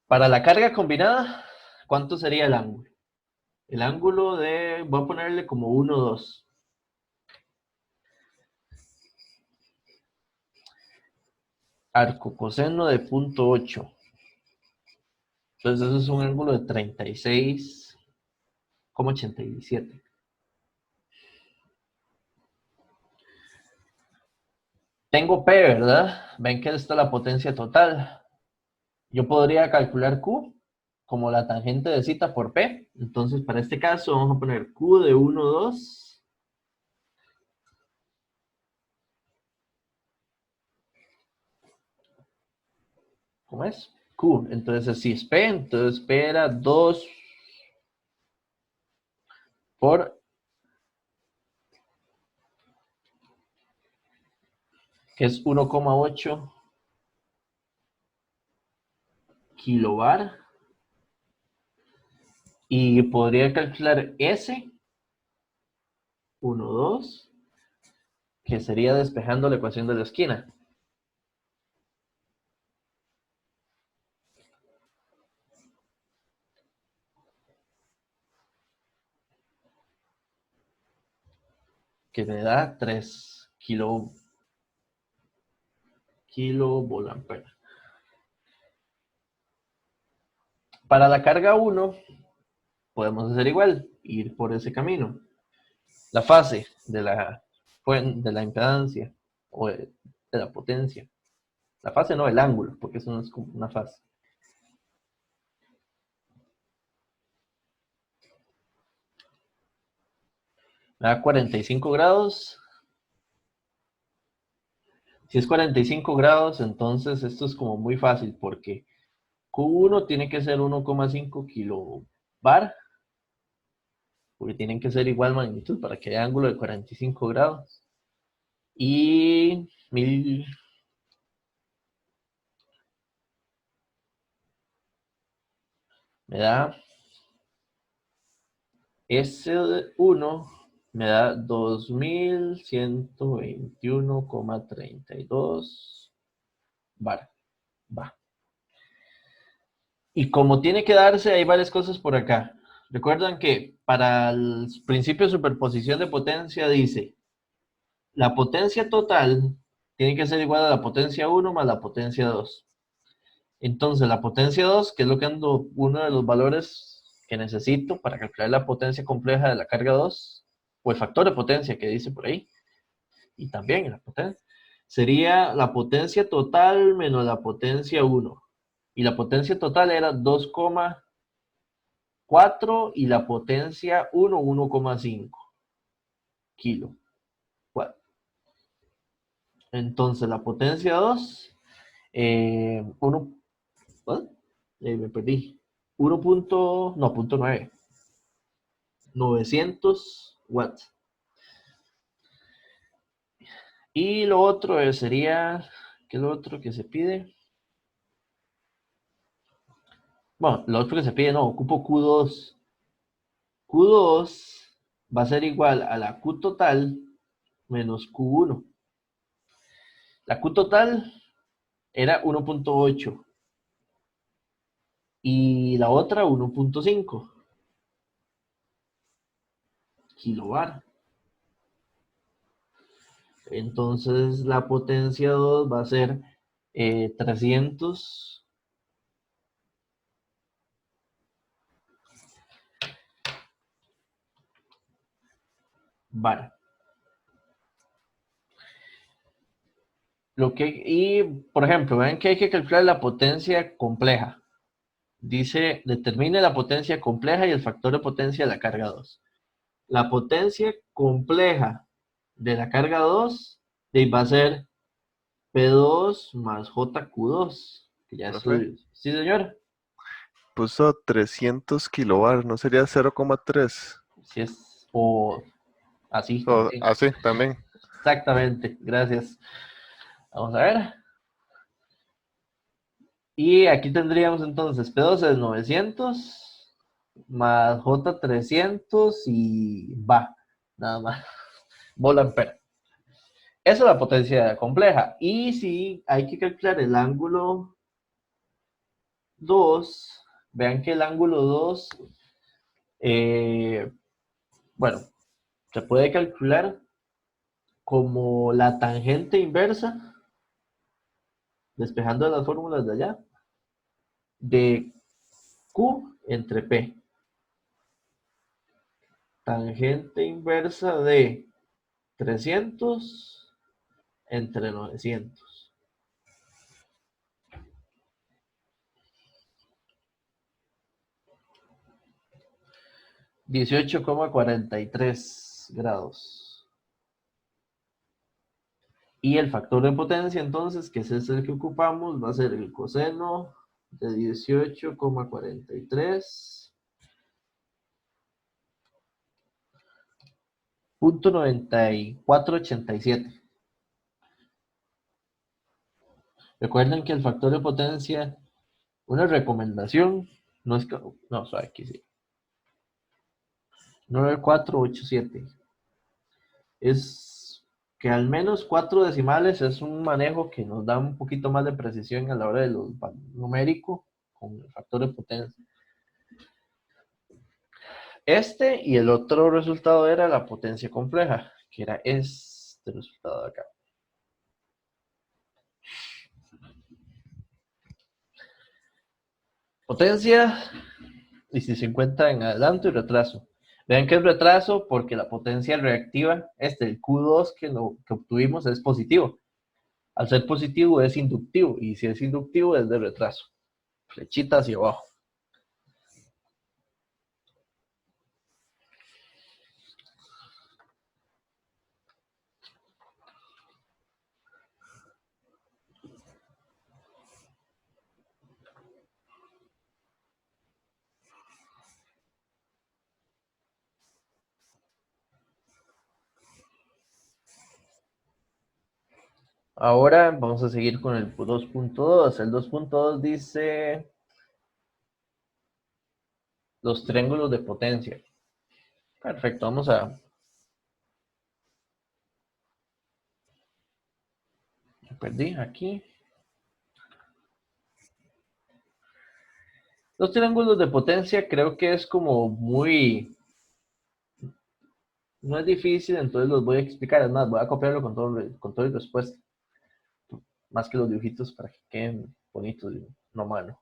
para la carga combinada, ¿cuánto sería el ángulo? El ángulo de, voy a ponerle como 1, 2. Arco coseno de 0.8. Entonces eso es un ángulo de 36,87. Tengo P, ¿verdad? Ven que esta es la potencia total. Yo podría calcular Q como la tangente de zeta por P. Entonces, para este caso, vamos a poner Q de 1, 2. ¿Cómo es? Q. Entonces, si es P, entonces P era 2 por, que es 1,8 kilobar. Y podría calcular S, 1, 2, que sería despejando la ecuación de la esquina. Que me da 3 kilovolt-ampere. Para la carga 1, podemos hacer igual, ir por ese camino. La fase de la impedancia o de la potencia. La fase no, el ángulo, porque eso no es como una fase. Me da 45 grados. Si es 45 grados, entonces esto es como muy fácil, porque Q1 tiene que ser 1,5 kilobar, porque tienen que ser igual magnitud para que haya ángulo de 45 grados. Y 1000 me da S1 me da 2121,32 bar. Va. Y como tiene que darse, hay varias cosas por acá. Recuerdan que para el principio de superposición de potencia dice, la potencia total tiene que ser igual a la potencia 1 más la potencia 2. Entonces, la potencia 2, que es lo que ando, uno de los valores que necesito para calcular la potencia compleja de la carga 2, o el factor de potencia que dice por ahí, y también la potencia, sería la potencia total menos la potencia 1. Y la potencia total era 2,4 y la potencia 1, 1,5 kilo. Entonces, la potencia 2, 1, me perdí. 1. No, punto 9. 900 watts. Y lo otro sería, ¿qué es lo otro que se pide? Bueno, lo otro que se pide, no, ocupo Q2. Q2 va a ser igual a la Q total menos Q1. La Q total era 1,8 y la otra 1,5 kilobar. Entonces la potencia 2 va a ser 300 bar. Y, por ejemplo, ven que hay que calcular la potencia compleja. Dice, determine la potencia compleja y el factor de potencia de la carga 2. La potencia compleja de la carga 2 va a ser P2 más JQ2, que ya Profe, estudio. Sí, señor. puso 300 kilobar, ¿no sería 0,3? Sí es, o así O también. así también. Exactamente, gracias. Vamos a ver. Y aquí tendríamos entonces P12 de 900 más J300 y va, nada más. Bola ampere. Esa es la potencia compleja. Y si hay que calcular el ángulo 2, vean que el ángulo 2, bueno, se puede calcular como la tangente inversa, despejando las fórmulas de allá, de Q entre P. Tangente inversa de 300 entre 900. 18,43 grados. Y el factor de potencia, entonces, que ese es el que ocupamos, va a ser el coseno de 18,43 punto 9487. Recuerden que el factor de potencia, una recomendación, no es que, no, aquí sí, 9487. Es que al menos 4 decimales es un manejo que nos da un poquito más de precisión a la hora de lo numérico con el factor de potencia. Este y el otro resultado era la potencia compleja, que era este resultado de acá. Potencia, y si se encuentra en adelanto y retraso. Vean que es retraso porque la potencia reactiva, el Q2 que obtuvimos es positivo. Al ser positivo es inductivo, y si es inductivo es de retraso. Flechita hacia abajo. Ahora vamos a seguir con el 2.2. El 2.2 dice los triángulos de potencia. Perfecto, vamos a... Me perdí aquí. Los triángulos de potencia creo que es como muy... No es difícil, entonces los voy a explicar. Es más, voy a copiarlo con todo y respuesta. Más que los dibujitos para que queden bonitos y no mano.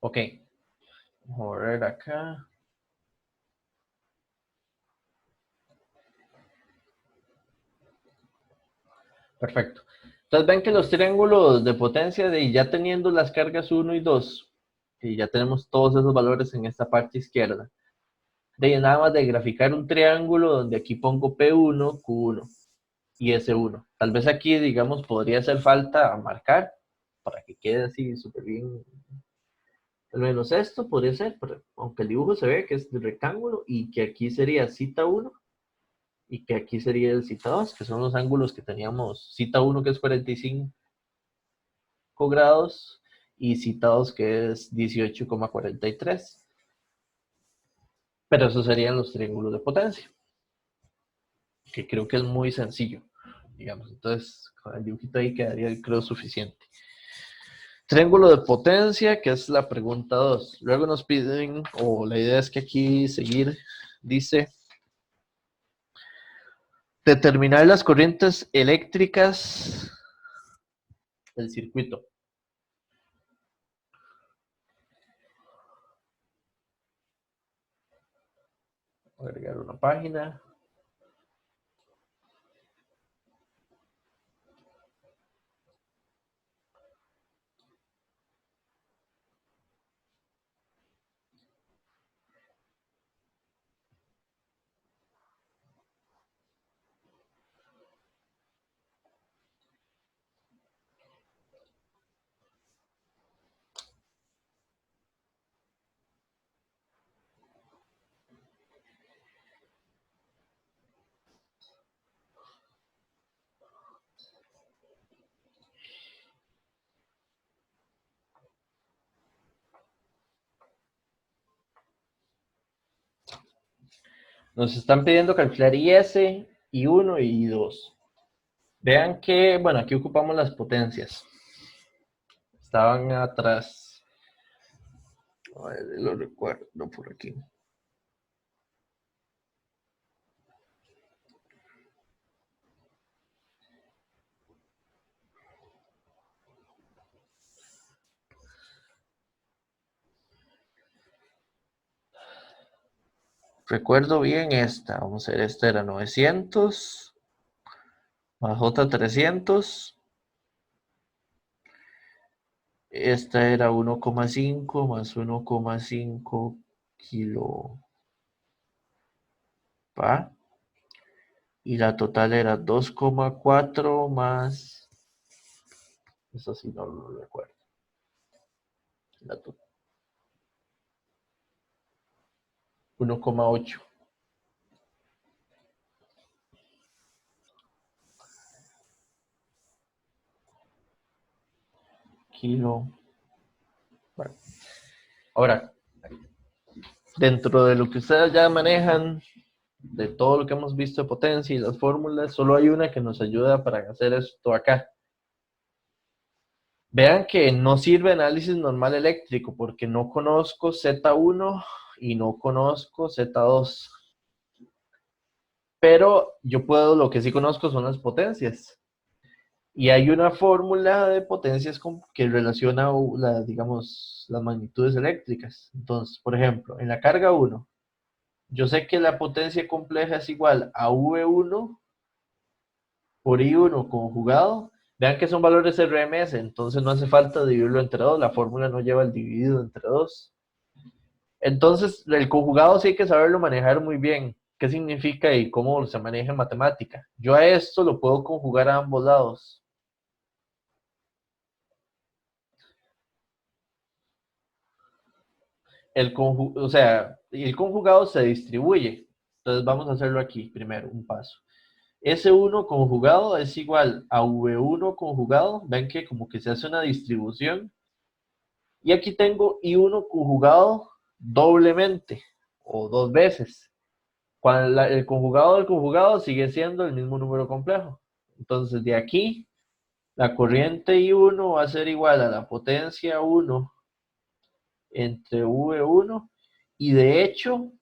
Ok. Vamos a ver acá. Perfecto. Entonces ven que los triángulos de potencia, de ya teniendo las cargas 1 y 2, y ya tenemos todos esos valores en esta parte izquierda, de nada más de graficar un triángulo donde aquí pongo P1, Q1 y S1. Tal vez aquí, digamos, podría hacer falta marcar para que quede así súper bien. Al menos esto podría ser, aunque el dibujo se ve que es de rectángulo y que aquí sería cita 1 y que aquí sería el cita 2, que son los ángulos que teníamos. Cita 1 que es 45 grados y cita 2 que es 18,43. Pero esos serían los triángulos de potencia, que creo que es muy sencillo, digamos. Entonces, con el dibujito ahí quedaría, creo, suficiente. Triángulo de potencia, que es la pregunta 2. Luego nos piden, o la idea es que aquí seguir, dice, determinar las corrientes eléctricas del circuito. Voy a agregar una página. Nos están pidiendo calcular IS, I1 y I2. Vean que, bueno, aquí ocupamos las potencias. Estaban atrás. A ver, lo recuerdo por aquí. Recuerdo bien esta. Vamos a ver, esta era 900 más J300. Esta era 1,5 más 1,5 kilo. Y la total era 2,4 más. Eso sí no lo recuerdo. La 1,8 kilo. Bueno, ahora, dentro de lo que ustedes ya manejan, de todo lo que hemos visto de potencia y las fórmulas, solo hay una que nos ayuda para hacer esto acá. Vean que no sirve análisis normal eléctrico porque no conozco Z1 y no conozco Z2. Pero yo puedo, lo que sí conozco son las potencias. Y hay una fórmula de potencias que relaciona, digamos, las magnitudes eléctricas. Entonces, por ejemplo, en la carga 1, yo sé que la potencia compleja es igual a V1 por I1 conjugado. Vean que son valores RMS, entonces no hace falta dividirlo entre 2. La fórmula no lleva el dividido entre 2. Entonces, el conjugado sí hay que saberlo manejar muy bien. ¿Qué significa y cómo se maneja en matemática? Yo a esto lo puedo conjugar a ambos lados. O sea, el conjugado se distribuye. Entonces vamos a hacerlo aquí primero, un paso. S1 conjugado es igual a V1 conjugado. Ven que como que se hace una distribución. Y aquí tengo I1 conjugado doblemente o dos veces. Cuando el conjugado del conjugado sigue siendo el mismo número complejo. Entonces de aquí, la corriente I1 va a ser igual a la potencia 1 entre V1. Y de hecho,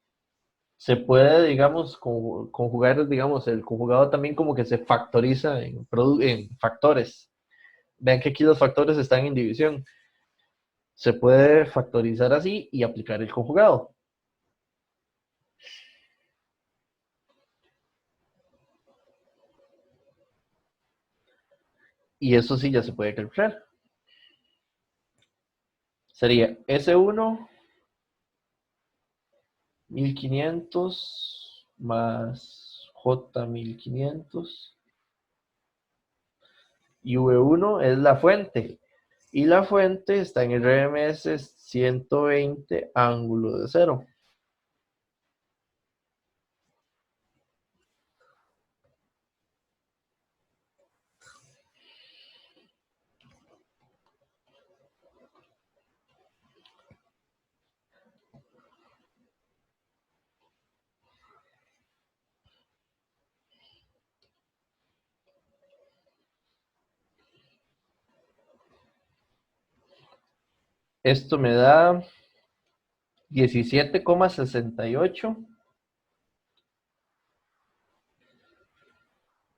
se puede, digamos, conjugar, digamos, el conjugado también como que se factoriza en factores. Vean que aquí los factores están en división. Se puede factorizar así y aplicar el conjugado. Y eso sí ya se puede calcular. Sería S1 1500 más J 1500 y V1 es la fuente. Y la fuente está en el RMS 120 ángulo de cero. Esto me da 17,68.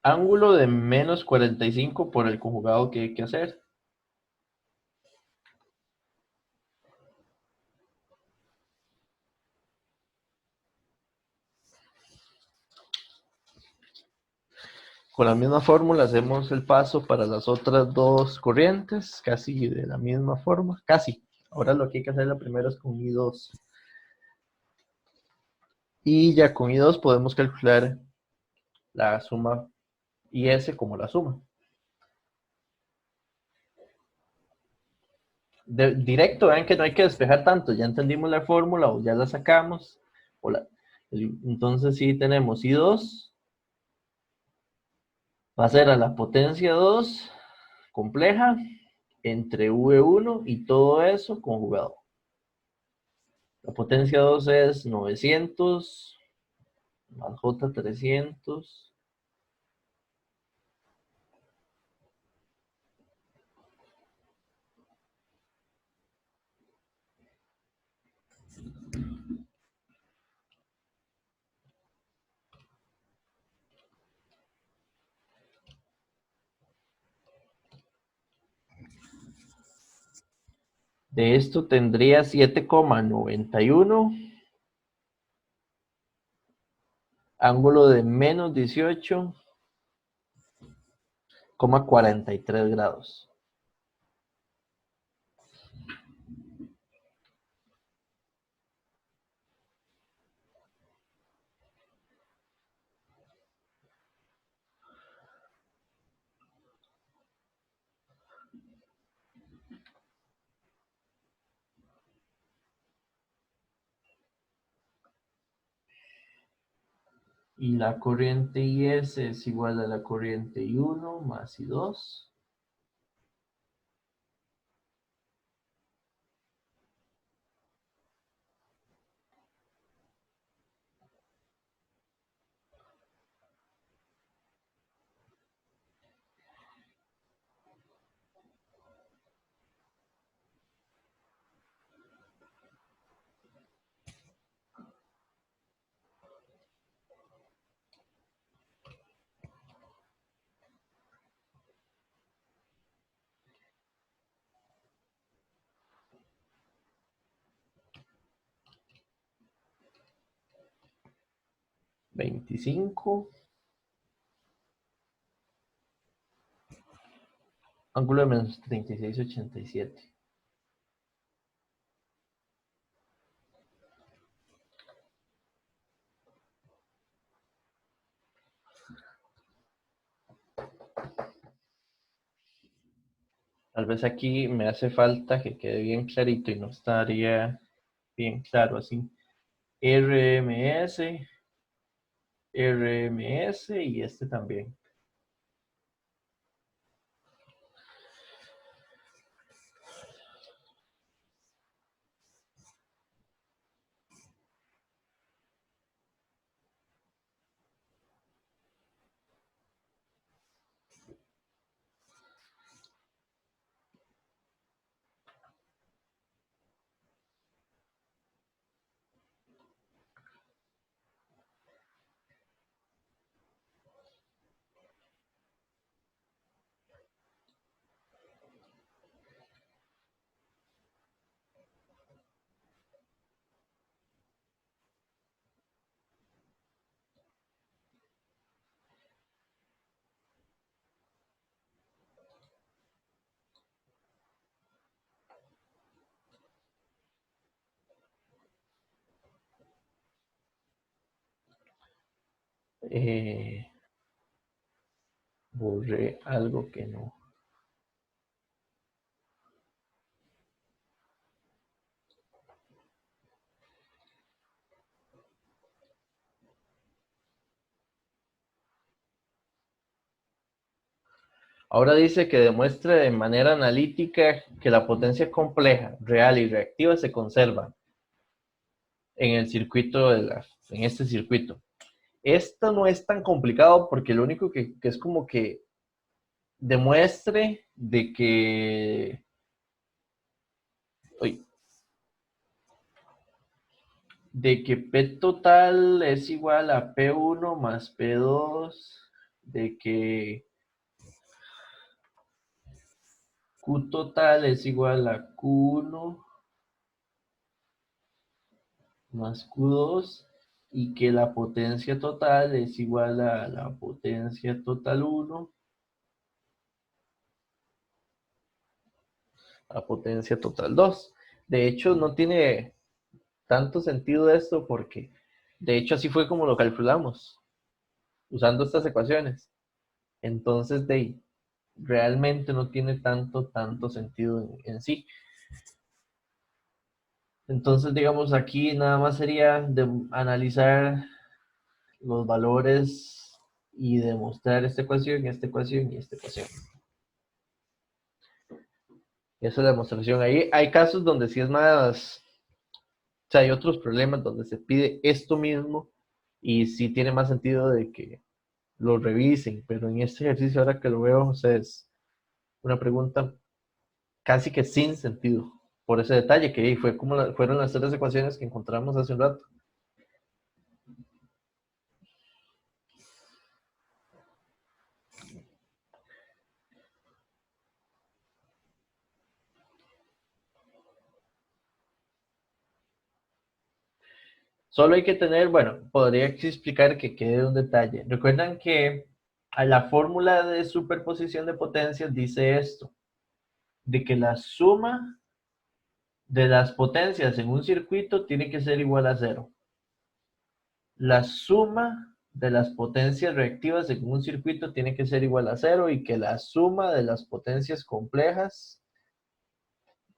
Ángulo de menos 45 por el conjugado que hay que hacer. Con la misma fórmula hacemos el paso para las otras dos corrientes, casi de la misma forma, casi. Ahora lo que hay que hacer primero es con I2. Y ya con I2 podemos calcular la suma IS como la suma. Directo, vean que no hay que despejar tanto, ya entendimos la fórmula o ya la sacamos. Entonces sí tenemos I2 va a ser a la potencia 2 compleja entre V1 y todo eso conjugado. La potencia 2 es 900 más J300 de esto tendría 7,91, ángulo de menos 18,43 grados. Y la corriente IS es igual a la corriente I1 más I2. $25. Ángulo de menos 36,87. Tal vez aquí me hace falta que quede bien clarito y no estaría bien claro así. RMS, RMS y este también. Borré algo que no. Ahora dice que demuestre de manera analítica que la potencia compleja, real y reactiva se conservan en el circuito en este circuito. Esto no es tan complicado porque lo único que es como que demuestre de que de que P total es igual a P1 más P2, de que Q total es igual a Q1 más Q2 y que la potencia total es igual a la potencia total 1 a potencia total 2. De hecho, no tiene tanto sentido esto porque, de hecho, así fue como lo calculamos, usando estas ecuaciones. Entonces, realmente no tiene tanto sentido en sí. Entonces, digamos, aquí nada más sería de analizar los valores y demostrar esta ecuación, esta ecuación y esta ecuación. Esa es la demostración. Ahí hay casos donde sí es más, o sea, hay otros problemas donde se pide esto mismo y sí tiene más sentido de que lo revisen, pero en este ejercicio ahora que lo veo, o sea, es una pregunta casi que sin sentido por ese detalle que fue como fueron las tres ecuaciones que encontramos hace un rato. Solo hay que tener, bueno, podría explicar que quede un detalle. Recuerdan que a la fórmula de superposición de potencias dice esto, de que la suma de las potencias en un circuito tiene que ser igual a cero. La suma de las potencias reactivas en un circuito tiene que ser igual a cero y que la suma de las potencias complejas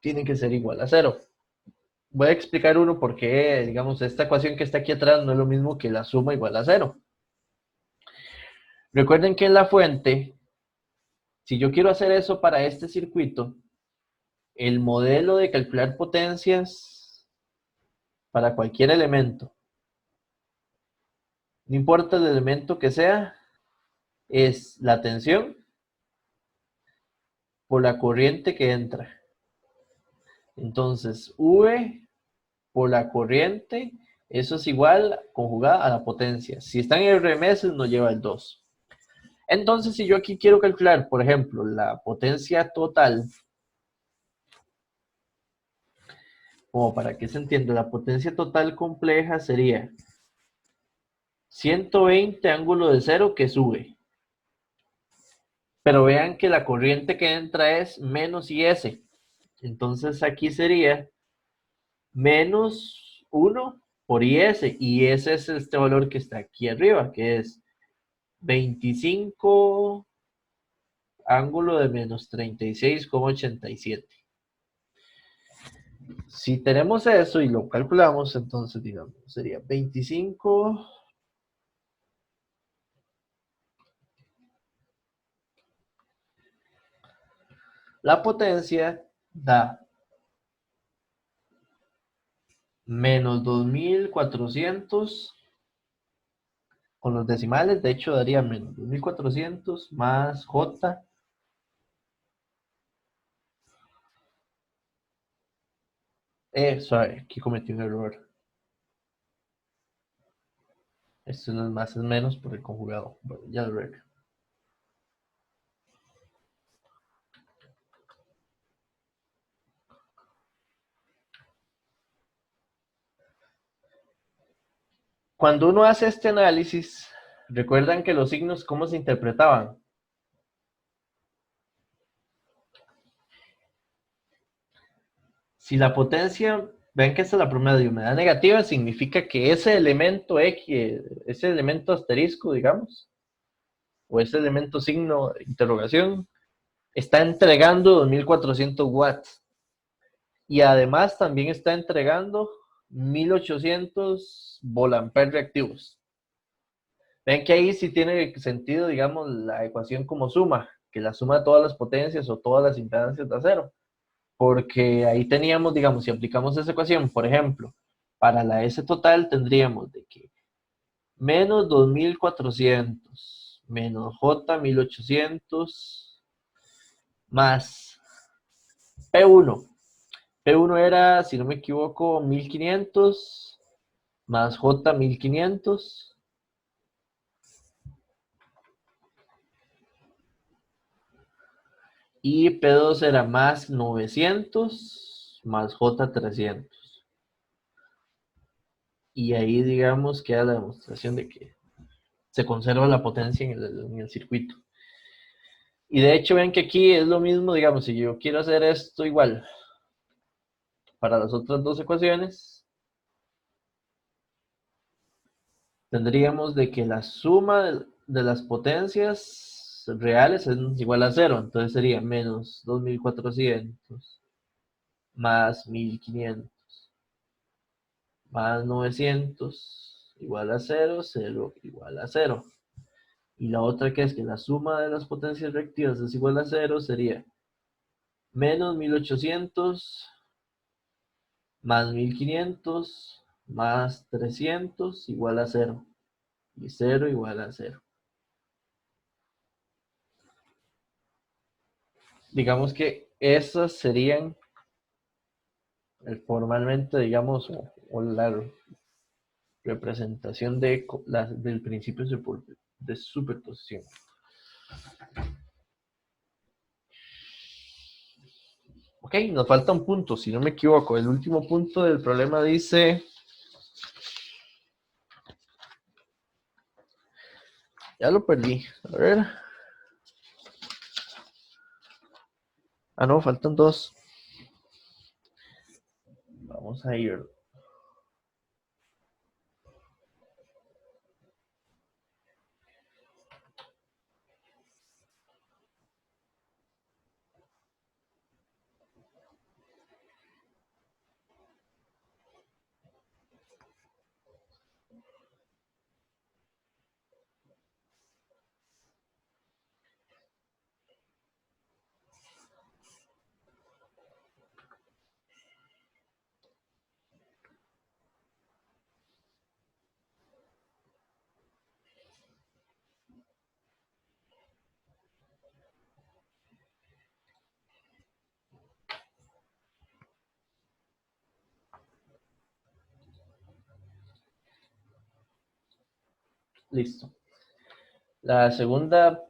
tiene que ser igual a cero. Voy a explicar uno por qué, digamos, esta ecuación que está aquí atrás no es lo mismo que la suma igual a cero. Recuerden que en la fuente, si yo quiero hacer eso para este circuito, el modelo de calcular potencias para cualquier elemento, no importa el elemento que sea, es la tensión por la corriente que entra. Entonces, V por la corriente, eso es igual conjugada a la potencia. Si están en RMS, nos lleva el 2. Entonces, si yo aquí quiero calcular, por ejemplo, la potencia total, como para que se entienda, la potencia total compleja sería 120 ángulo de cero que sube. Pero vean que la corriente que entra es menos IS. Entonces aquí sería menos 1 por IS. Y ese es este valor que está aquí arriba, que es 25 ángulo de menos 36,87. Si tenemos eso y lo calculamos, entonces digamos, sería 25 la potencia da menos 2400 con los decimales, de hecho daría menos 2400 más J. Sorry, aquí cometí un error. Esto no es más, es menos por el conjugado. Bueno, ya lo veo. Cuando uno hace este análisis, recuerdan que los signos, ¿cómo se interpretaban? Si la potencia, ven que esta es la promedio, me da negativa, significa que ese elemento X, ese elemento asterisco, digamos, o ese elemento signo de interrogación, está entregando 2400 watts. Y además también está entregando 1800 volamperes reactivos. Ven que ahí sí tiene sentido, digamos, la ecuación como suma, que la suma de todas las potencias o todas las impedancias da cero. Porque ahí teníamos, digamos, si aplicamos esa ecuación, por ejemplo, para la S total tendríamos de que menos 2400 menos J 1800 más P1. P1 era, si no me equivoco, 1500 más J 1500 y P2 era más 900 más J 300. Y ahí, digamos, queda la demostración de que se conserva la potencia en el circuito. Y de hecho, ven que aquí es lo mismo, digamos, si yo quiero hacer esto igual para las otras dos ecuaciones, tendríamos de que la suma de las potencias reales es igual a 0. Entonces sería menos 2400 más 1500 más 900 igual a 0, 0 igual a 0. Y la otra que es que la suma de las potencias reactivas es igual a 0 sería menos 1800 más 1500 más 300 igual a 0. Y 0 igual a 0. Digamos que esas serían formalmente, digamos, o la representación del principio de superposición. Ok, nos falta un punto, si no me equivoco. El último punto del problema dice... Ya lo perdí. A ver. Ah, no, faltan dos. Vamos a ir. Listo. La segunda,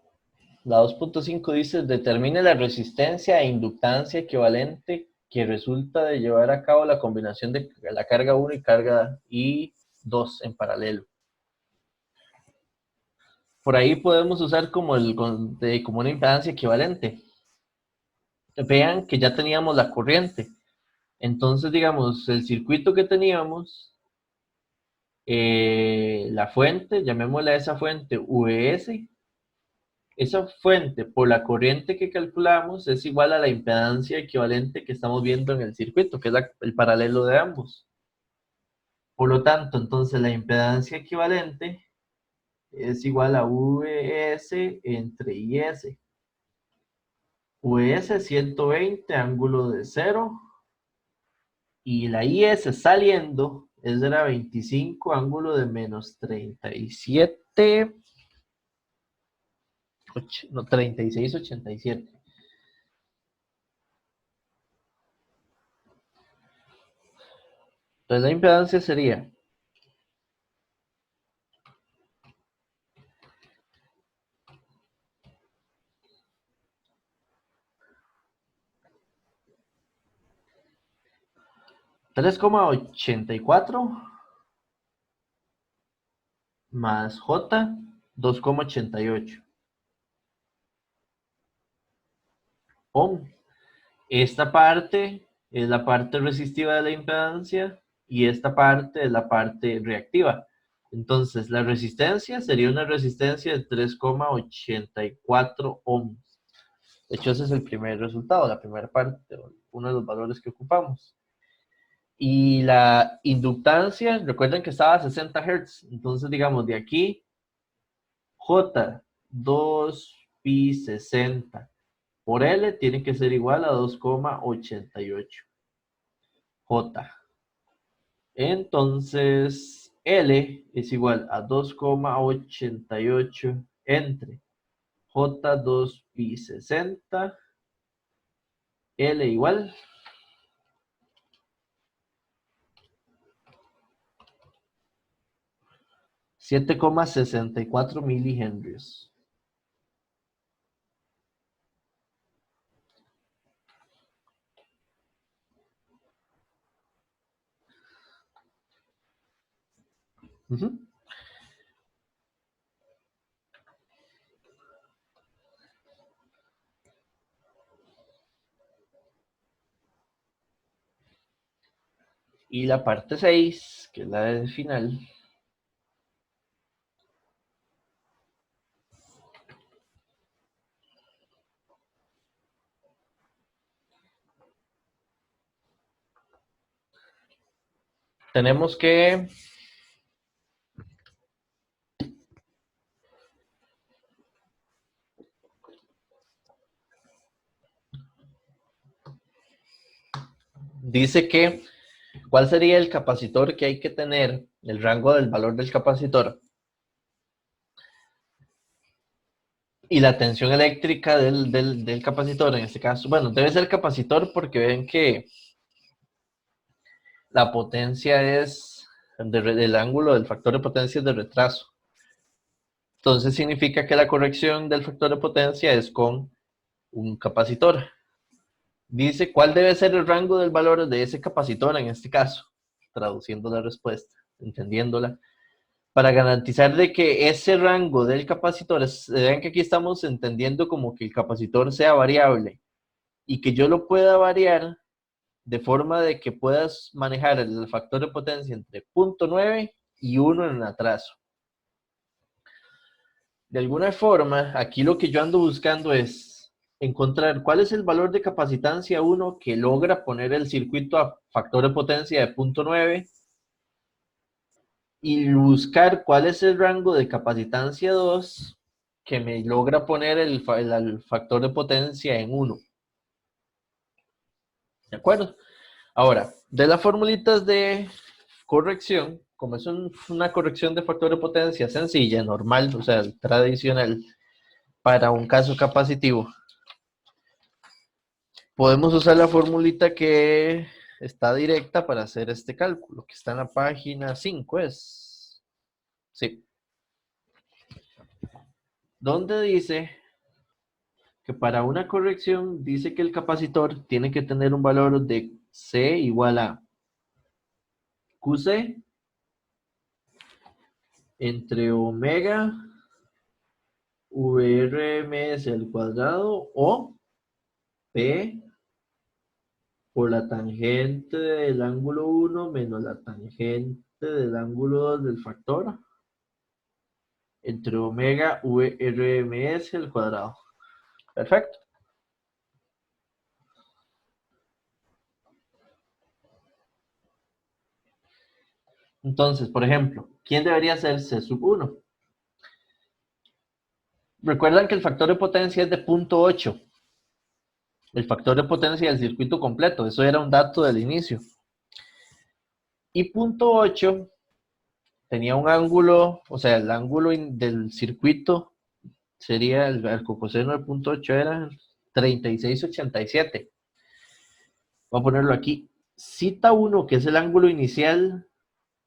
la 2.5 dice, determine la resistencia e inductancia equivalente que resulta de llevar a cabo la combinación de la carga 1 y carga I2 en paralelo. Por ahí podemos usar como una impedancia equivalente. Vean que ya teníamos la corriente. Entonces, digamos, el circuito que teníamos, la fuente, llamémosle a esa fuente VS, esa fuente por la corriente que calculamos es igual a la impedancia equivalente que estamos viendo en el circuito, que es el paralelo de ambos. Por lo tanto, entonces la impedancia equivalente es igual a VS entre IS. VS 120, ángulo de 0, y la IS saliendo es de la 25, ángulo de menos 37, no, 36,87. Entonces la impedancia sería 3,84 más J 2,88 ohm. Esta parte es la parte resistiva de la impedancia y esta parte es la parte reactiva. Entonces, la resistencia sería una resistencia de 3,84 ohms. De hecho, ese es el primer resultado, la primera parte, uno de los valores que ocupamos. Y la inductancia, recuerden que estaba a 60 Hz. Entonces, digamos, de aquí, J 2 pi 60 por L tiene que ser igual a 2,88 J. Entonces, L es igual a 2,88 entre J 2 pi 60, L igual 7,64 milihenrios. Ujú. Y la parte 6, que es la del final, tenemos que dice que ¿cuál sería el capacitor que hay que tener? El rango del valor del capacitor y la tensión eléctrica del capacitor en este caso. Bueno, debe ser capacitor porque ven que la potencia es del ángulo del factor de potencia es de retraso. Entonces significa que la corrección del factor de potencia es con un capacitor. Dice cuál debe ser el rango del valor de ese capacitor en este caso, traduciendo la respuesta, entendiéndola, para garantizar de que ese rango del capacitor, vean que aquí estamos entendiendo como que el capacitor sea variable y que yo lo pueda variar de forma de que puedas manejar el factor de potencia entre 0,9 y 1 en atraso. De alguna forma, aquí lo que yo ando buscando es encontrar cuál es el valor de capacitancia 1 que logra poner el circuito a factor de potencia de 0,9 y buscar cuál es el rango de capacitancia 2 que me logra poner el factor de potencia en 1. ¿De acuerdo? Ahora, de las formulitas de corrección, como es una corrección de factor de potencia sencilla, normal, o sea, tradicional, para un caso capacitivo, podemos usar la formulita que está directa para hacer este cálculo, que está en la página 5, ¿es? Sí. Donde dice que para una corrección dice que el capacitor tiene que tener un valor de C igual a QC entre omega VRMS al cuadrado o P por la tangente del ángulo 1 menos la tangente del ángulo 2 del factor entre omega VRMS al cuadrado. Perfecto. Entonces, por ejemplo, ¿quién debería ser C sub 1? Recuerdan que el factor de potencia es de 0,8. El factor de potencia del circuito completo. Eso era un dato del inicio. Y 0,8 tenía un ángulo, o sea, el ángulo del circuito sería el coseno de 0,8 era 36,87. Voy a ponerlo aquí. Cita 1, que es el ángulo inicial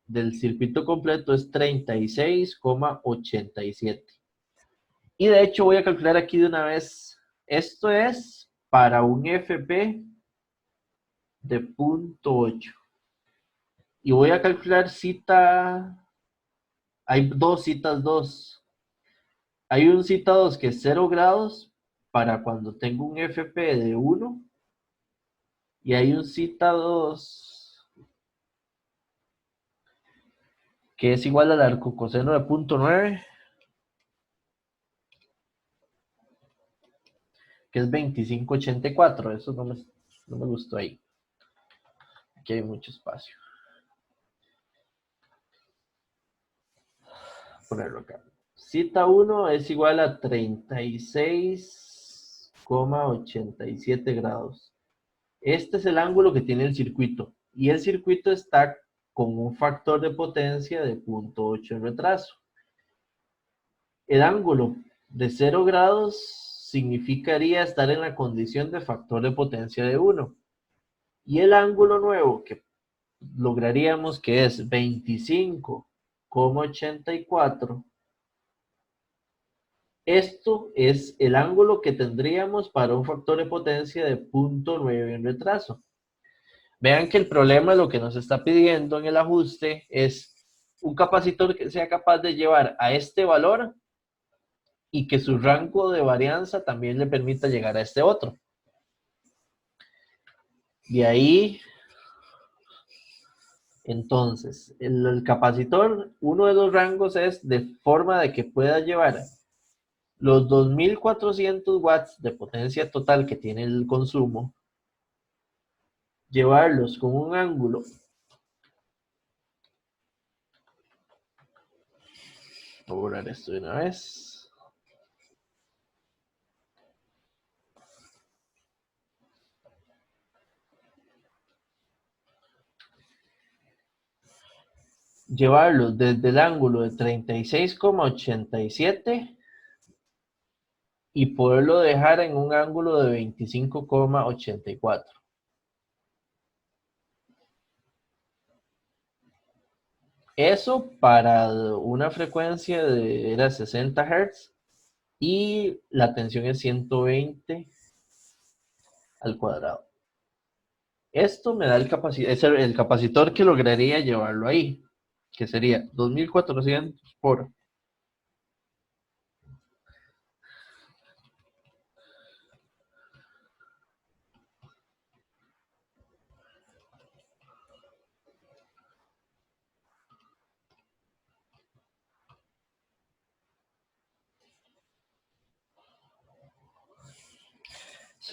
del circuito completo, es 36,87. Y de hecho voy a calcular aquí de una vez. Esto es para un FP de 0,8. Y voy a calcular cita. Hay dos citas 2. Hay un cita 2 que es 0 grados para cuando tengo un FP de 1. Y hay un cita 2 que es igual al arcocoseno de 0,9, que es 25,84. Eso no me gustó ahí. Aquí hay mucho espacio. Ponerlo acá. Cita 1 es igual a 36,87 grados. Este es el ángulo que tiene el circuito. Y el circuito está con un factor de potencia de 0,8 en retraso. El ángulo de 0 grados significaría estar en la condición de factor de potencia de 1. Y el ángulo nuevo que lograríamos, que es 25 36,84. Esto es el ángulo que tendríamos para un factor de potencia de 0.9 en retraso. Vean que el problema, lo que nos está pidiendo en el ajuste es un capacitor que sea capaz de llevar a este valor y que su rango de varianza también le permita llegar a este otro. De ahí, entonces, el capacitor, uno de los rangos es de forma de que pueda llevar los 2400 watts de potencia total que tiene el consumo, llevarlos con un ángulo. Voy a borrar esto de una vez. Llevarlos desde el ángulo de 36,87 y poderlo dejar en un ángulo de 25,84. Eso para una frecuencia de era 60 Hz y la tensión es 120 al cuadrado. Esto me da el capacitor que lograría llevarlo ahí, que sería 2400 por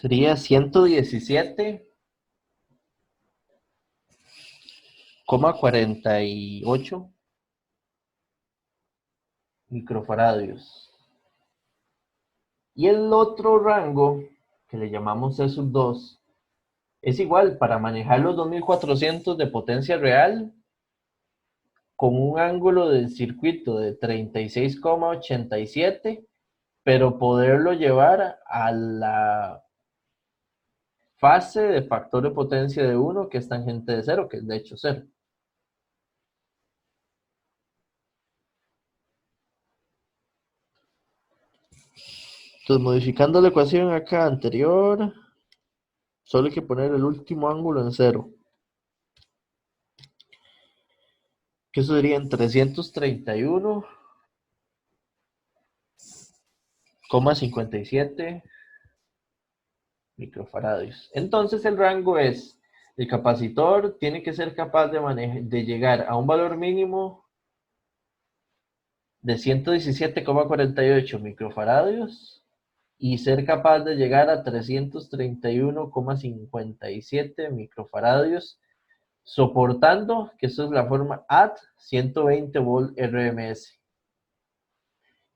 sería 117,48 microfaradios. Y el otro rango, que le llamamos sub2, es igual para manejar los 2400 de potencia real con un ángulo del circuito de 36,87, pero poderlo llevar a la fase de factor de potencia de 1 que es tangente de 0, que es de hecho 0. Entonces, modificando la ecuación acá anterior, solo hay que poner el último ángulo en 0. Que eso serían 331,57 microfaradios. Entonces el rango es, el capacitor tiene que ser capaz de llegar a un valor mínimo de 117,48 microfaradios y ser capaz de llegar a 331,57 microfaradios, soportando, que eso es la forma at 120 volt RMS.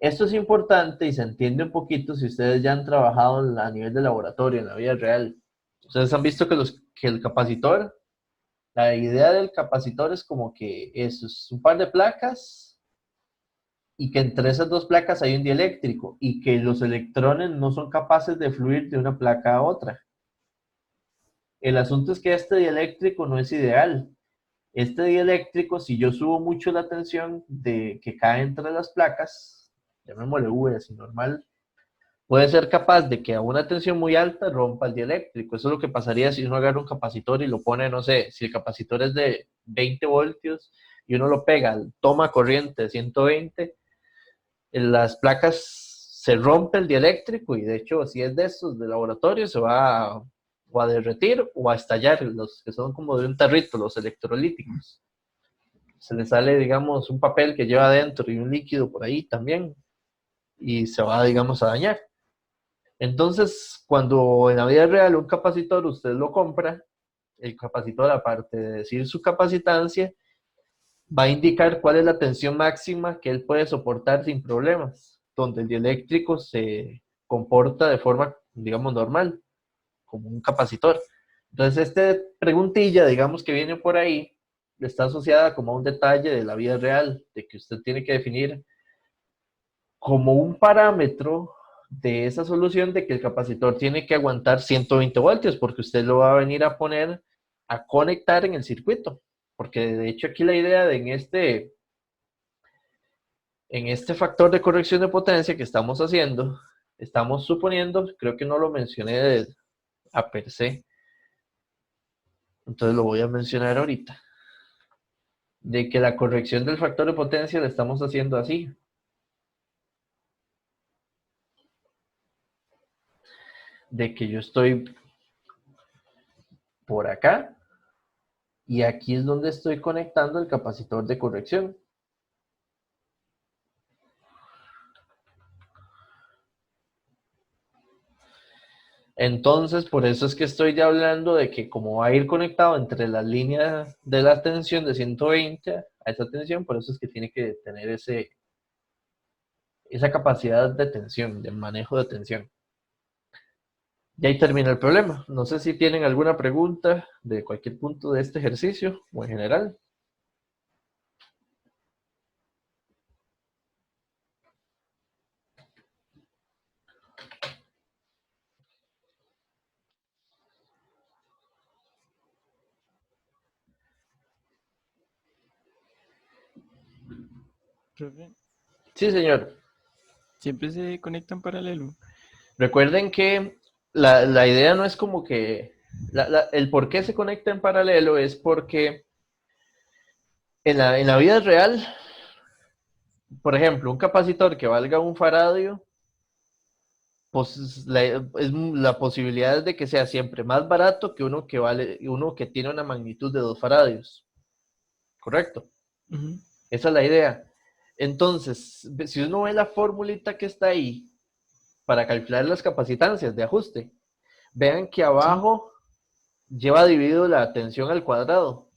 Esto es importante y se entiende un poquito si ustedes ya han trabajado a nivel de laboratorio, en la vida real. Ustedes han visto que el capacitor, la idea del capacitor es como que es un par de placas y que entre esas dos placas hay un dieléctrico y que los electrones no son capaces de fluir de una placa a otra. El asunto es que este dieléctrico no es ideal. Este dieléctrico, si yo subo mucho la tensión de que cae entre las placas, llamémosle V así normal, puede ser capaz de que a una tensión muy alta rompa el dieléctrico. Eso es lo que pasaría si uno agarra un capacitor y lo pone, no sé, si el capacitor es de 20 voltios y uno lo pega, toma corriente de 120, en las placas se rompe el dieléctrico y de hecho si es de estos de laboratorio se va o a derretir o a estallar, los que son como de un tarrito, los electrolíticos. Se le sale, digamos, un papel que lleva adentro y un líquido por ahí también y se va, digamos, a dañar. Entonces, cuando en la vida real un capacitor usted lo compra, el capacitor, aparte de decir su capacitancia, va a indicar cuál es la tensión máxima que él puede soportar sin problemas, donde el dieléctrico se comporta de forma, digamos, normal, como un capacitor. Entonces, esta preguntilla, digamos, que viene por ahí, está asociada como a un detalle de la vida real, de que usted tiene que definir como un parámetro de esa solución de que el capacitor tiene que aguantar 120 voltios, porque usted lo va a venir a poner a conectar en el circuito. Porque de hecho aquí la idea de En este factor de corrección de potencia que estamos haciendo, estamos suponiendo, creo que no lo mencioné a per se, entonces lo voy a mencionar ahorita, de que la corrección del factor de potencia la estamos haciendo así. De que yo estoy por acá y aquí es donde estoy conectando el capacitor de corrección. Entonces, por eso es que estoy ya hablando de que como va a ir conectado entre las líneas de la tensión de 120 a esa tensión, por eso es que tiene que tener esa capacidad de tensión, de manejo de tensión. Y ahí termina el problema. No sé si tienen alguna pregunta de cualquier punto de este ejercicio o en general. Profe, Sí, señor. siempre se conecta en paralelo. Recuerden que la idea no es como que el por qué se conecta en paralelo es porque en la vida real, por ejemplo, un capacitor que valga un faradio, pues la posibilidad es de que sea siempre más barato que uno que tiene una magnitud de 2 faradios. ¿Correcto? Ujú. Esa es la idea. Entonces, si uno ve la formulita que está ahí para calcular las capacitancias de ajuste, vean que abajo lleva dividido la tensión al cuadrado.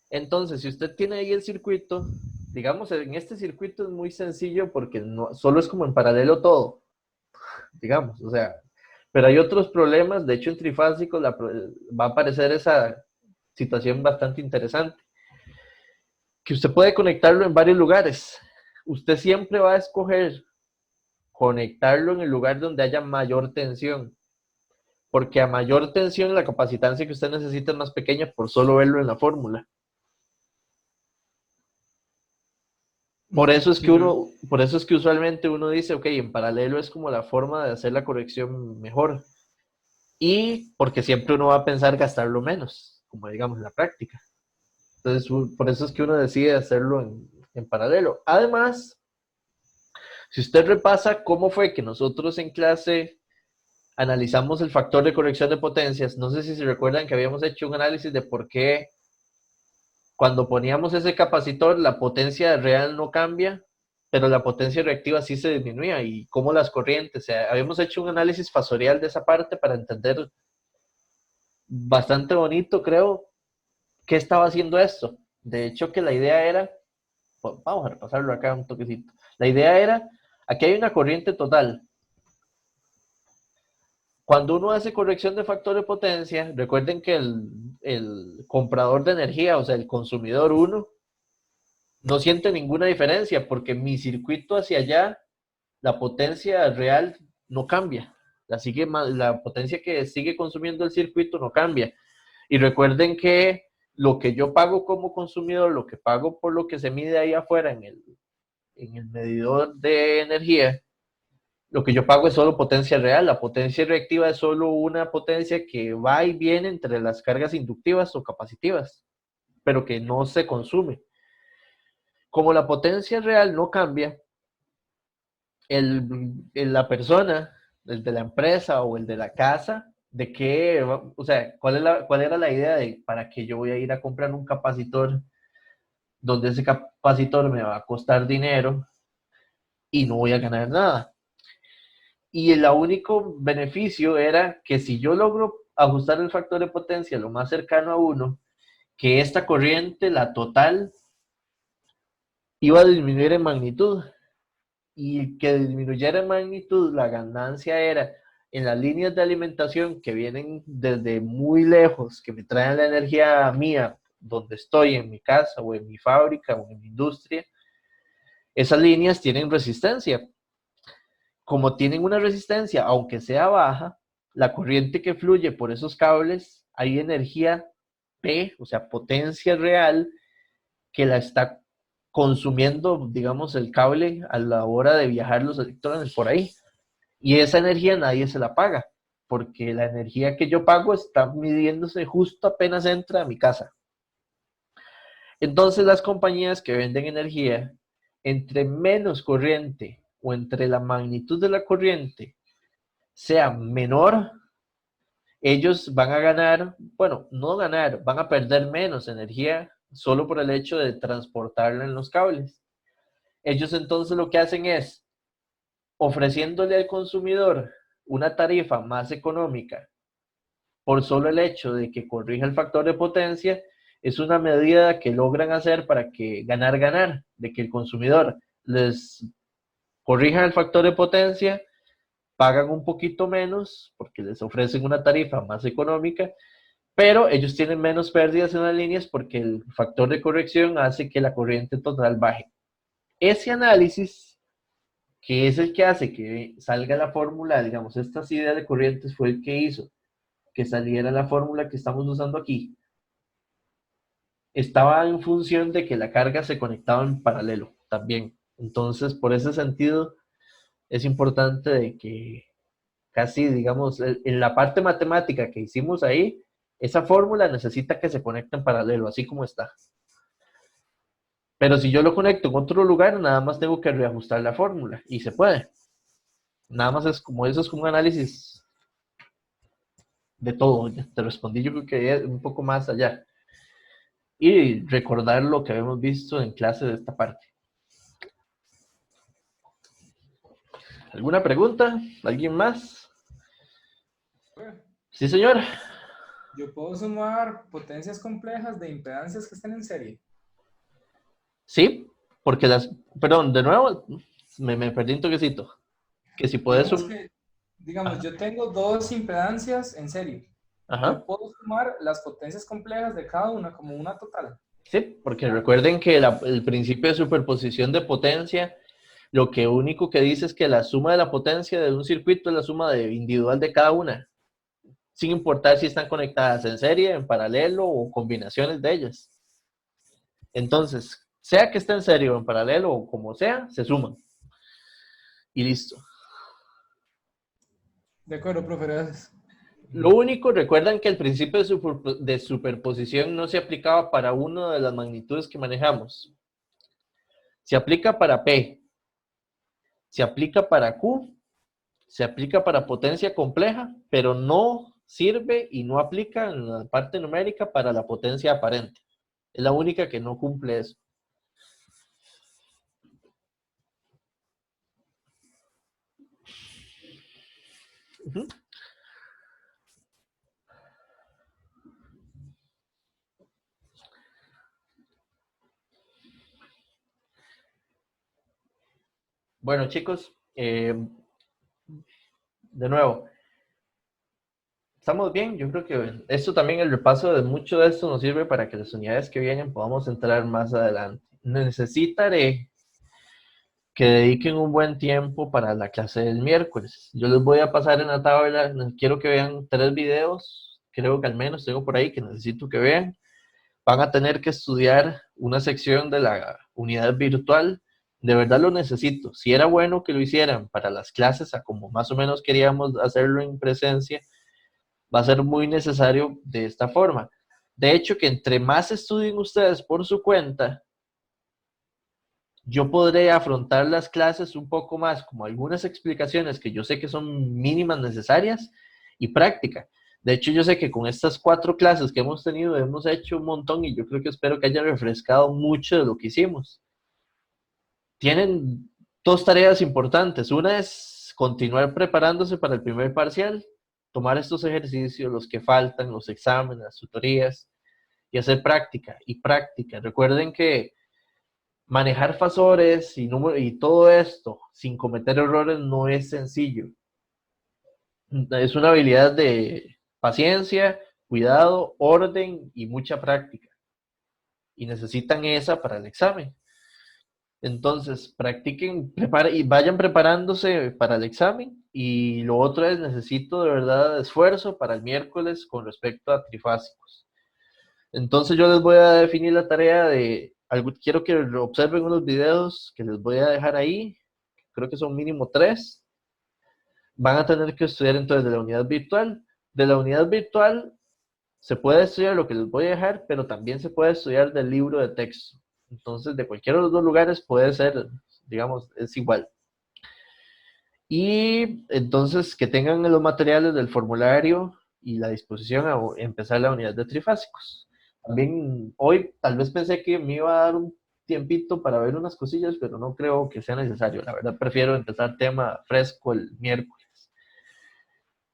Entonces, si usted tiene ahí el circuito, digamos, en este circuito es muy sencillo porque no, solo es como en paralelo todo, digamos, o sea, pero hay otros problemas, de hecho en trifásico va a aparecer esa situación bastante interesante, que usted puede conectarlo en varios lugares. Usted siempre va a escoger conectarlo en el lugar donde haya mayor tensión, porque a mayor tensión la capacitancia que usted necesita es más pequeña por solo verlo en la fórmula. Por eso es Sí, que por eso es que usualmente uno dice, ok, en paralelo es como la forma de hacer la corrección mejor. Y porque siempre uno va a pensar gastarlo menos, como digamos en la práctica. Entonces, por eso es que uno decide hacerlo en paralelo. Además, si usted repasa cómo fue que nosotros en clase analizamos el factor de corrección de potencias, no sé si se recuerdan que habíamos hecho un análisis de por qué cuando poníamos ese capacitor la potencia real no cambia, pero la potencia reactiva sí se disminuía y cómo las corrientes, o sea, habíamos hecho un análisis fasorial de esa parte para entender bastante bonito, creo, qué estaba haciendo esto. De hecho, que la idea era, vamos a repasarlo acá un toquecito. La idea era, aquí hay una corriente total. Cuando uno hace corrección de factor de potencia, recuerden que el comprador de energía, o sea, el consumidor 1, no siente ninguna diferencia porque mi circuito hacia allá, la potencia real no cambia. La potencia que sigue consumiendo el circuito no cambia. Y recuerden que lo que yo pago como consumidor, lo que pago por lo que se mide ahí afuera en el medidor de energía, lo que yo pago es solo potencia real. La potencia reactiva es solo una potencia que va y viene entre las cargas inductivas o capacitivas, pero que no se consume. Como la potencia real no cambia, la persona, el de la empresa o el de la casa, de qué, o sea, cuál era la idea de para qué yo voy a ir a comprar un capacitor donde ese capacitor me va a costar dinero y no voy a ganar nada. Y el único beneficio era que si yo logro ajustar el factor de potencia lo más cercano a 1, que esta corriente, la total, iba a disminuir en magnitud. Y que disminuyera en magnitud, la ganancia era en las líneas de alimentación que vienen desde muy lejos, que me traen la energía mía, donde estoy, en mi casa o en mi fábrica o en mi industria. Esas líneas tienen resistencia. Como tienen una resistencia, aunque sea baja, la corriente que fluye por esos cables, hay energía P, o sea, potencia real, que la está consumiendo, digamos, el cable a la hora de viajar los electrones por ahí. Y esa energía nadie se la paga, porque la energía que yo pago está midiéndose justo apenas entra a mi casa. Entonces las compañías que venden energía, entre menos corriente o entre la magnitud de la corriente sea menor, ellos van a ganar, bueno, no ganar, van a perder menos energía solo por el hecho de transportarla en los cables. Ellos entonces lo que hacen es, ofreciéndole al consumidor una tarifa más económica por solo el hecho de que corrija el factor de potencia, es una medida que logran hacer para que ganar, de que el consumidor les corrija el factor de potencia, pagan un poquito menos porque les ofrecen una tarifa más económica, pero ellos tienen menos pérdidas en las líneas porque el factor de corrección hace que la corriente total baje. Ese análisis, que es el que hace que salga la fórmula, digamos, estas ideas de corrientes fue el que hizo que saliera la fórmula que estamos usando aquí, estaba en función de que la carga se conectaba en paralelo también. Entonces, por ese sentido, es importante de que casi, digamos, en la parte matemática que hicimos ahí, esa fórmula necesita que se conecte en paralelo, así como está. Pero si yo lo conecto en otro lugar, nada más tengo que reajustar la fórmula y se puede. Nada más es como eso, es como un análisis de todo. Ya te respondí, yo creo que es un poco más allá. Y recordar lo que habíamos visto en clase de esta parte. ¿Alguna pregunta? ¿Alguien más? Sí, señor. Yo puedo sumar potencias complejas de impedancias que estén en serie. Sí, porque las... Perdón, de nuevo, me perdí un toquecito. Que si puedes... Digamos, yo tengo dos impedancias en serie. Ajá. Yo puedo sumar las potencias complejas de cada una como una total. Sí, porque recuerden que el principio de superposición de potencia, lo que único que dice es que la suma de la potencia de un circuito es la suma individual de cada una, sin importar si están conectadas en serie, en paralelo o combinaciones de ellas. Entonces, sea que esté en serie o en paralelo o como sea, se suman. Y listo. De acuerdo, profe, gracias. Lo único, recuerdan que el principio de superposición no se aplicaba para una de las magnitudes que manejamos. Se aplica para P, se aplica para Q, se aplica para potencia compleja, pero no sirve y no aplica en la parte numérica para la potencia aparente. Es la única que no cumple eso. Uh-huh. Bueno, chicos, de nuevo, ¿estamos bien? Yo creo que esto también, el repaso de mucho de esto nos sirve para que las unidades que vienen podamos entrar más adelante. Necesitaré que dediquen un buen tiempo para la clase del miércoles. Yo les voy a pasar en la tabla, quiero que vean 3 videos, creo que al menos tengo por ahí que necesito que vean. Van a tener que estudiar una sección de la unidad virtual. De verdad lo necesito. Si era bueno que lo hicieran para las clases, a como más o menos queríamos hacerlo en presencia, va a ser muy necesario de esta forma. De hecho, que entre más estudien ustedes por su cuenta, yo podré afrontar las clases un poco más, como algunas explicaciones que yo sé que son mínimas necesarias y práctica. De hecho, yo sé que con estas 4 clases que hemos tenido, hemos hecho un montón y yo creo que espero que haya refrescado mucho de lo que hicimos. Tienen 2 tareas importantes. Una es continuar preparándose para el primer parcial, tomar estos ejercicios, los que faltan, los exámenes, las tutorías, y hacer práctica y práctica. Recuerden que manejar fasores y todo esto sin cometer errores no es sencillo. Es una habilidad de paciencia, cuidado, orden y mucha práctica. Y necesitan esa para el examen. Entonces, practiquen y vayan preparándose para el examen. Y lo otro es, necesito de verdad esfuerzo para el miércoles con respecto a trifásicos. Entonces yo les voy a definir la tarea de quiero que observen unos videos que les voy a dejar ahí, creo que son mínimo 3. Van a tener que estudiar entonces de la unidad virtual. De la unidad virtual se puede estudiar lo que les voy a dejar, pero también se puede estudiar del libro de texto. Entonces, de cualquiera de los dos lugares puede ser, digamos, es igual. Y entonces que tengan los materiales del formulario y la disposición a empezar la unidad de trifásicos. También hoy tal vez pensé que me iba a dar un tiempito para ver unas cosillas, pero no creo que sea necesario. La verdad prefiero empezar tema fresco el miércoles.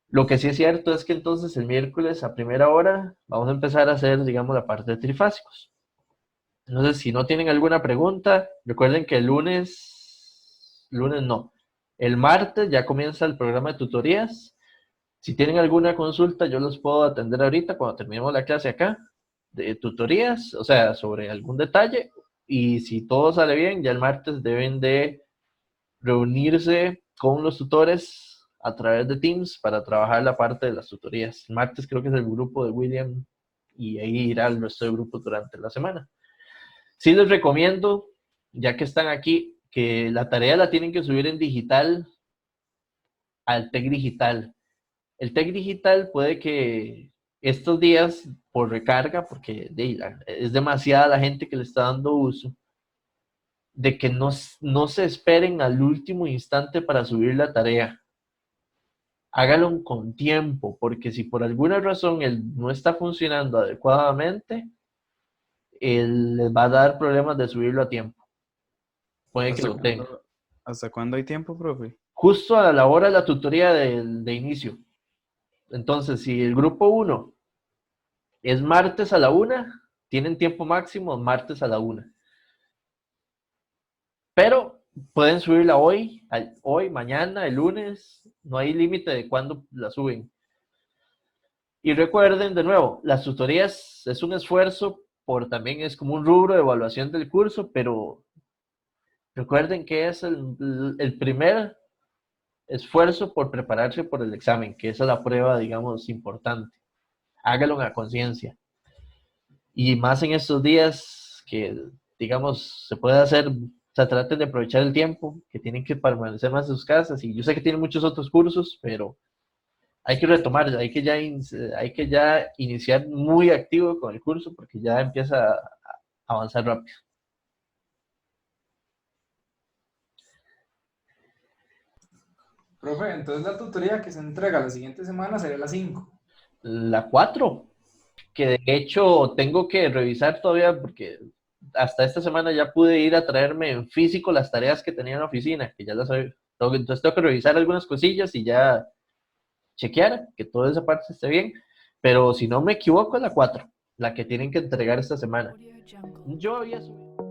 Lo que sí es cierto es que entonces el miércoles a primera hora vamos a empezar a hacer, digamos, la parte de trifásicos. Entonces, si no tienen alguna pregunta, recuerden que el lunes no, el martes ya comienza el programa de tutorías. Si tienen alguna consulta, yo los puedo atender ahorita cuando terminemos la clase acá de tutorías, o sea, sobre algún detalle. Y si todo sale bien, ya el martes deben de reunirse con los tutores a través de Teams para trabajar la parte de las tutorías. El martes creo que es el grupo de William y ahí irá el resto del grupo durante la semana. Sí les recomiendo, ya que están aquí, que la tarea la tienen que subir en digital al TEC Digital. El TEC Digital puede que estos días, por recarga, porque es demasiada la gente que le está dando uso, de que no se esperen al último instante para subir la tarea. Hágalo con tiempo, porque si por alguna razón él no está funcionando adecuadamente, él les va a dar problemas de subirlo a tiempo. Puede que lo tenga. ¿Hasta cuándo hay tiempo, profe? Justo a la hora de la tutoría de inicio. Entonces, si el grupo 1 es martes a la 1, tienen tiempo máximo martes a la 1. Pero pueden subirla hoy, mañana, el lunes, no hay límite de cuándo la suben. Y recuerden, de nuevo, las tutorías es un esfuerzo, también es como un rubro de evaluación del curso, pero recuerden que es el primer esfuerzo por prepararse por el examen, que esa es la prueba, digamos, importante. Hágalo a conciencia. Y más en estos días que, digamos, se puede hacer, o sea, traten de aprovechar el tiempo, que tienen que permanecer más en sus casas. Y yo sé que tienen muchos otros cursos, pero hay que retomar, hay que ya iniciar muy activo con el curso porque ya empieza a avanzar rápido. Profe, entonces la tutoría que se entrega la siguiente semana sería la 5. La 4, que de hecho tengo que revisar todavía porque hasta esta semana ya pude ir a traerme en físico las tareas que tenía en la oficina, que ya las sabía. Entonces tengo que revisar algunas cosillas y ya chequear que toda esa parte esté bien, pero si no me equivoco es la 4, la que tienen que entregar esta semana. Audio Jungle. Yo había subido.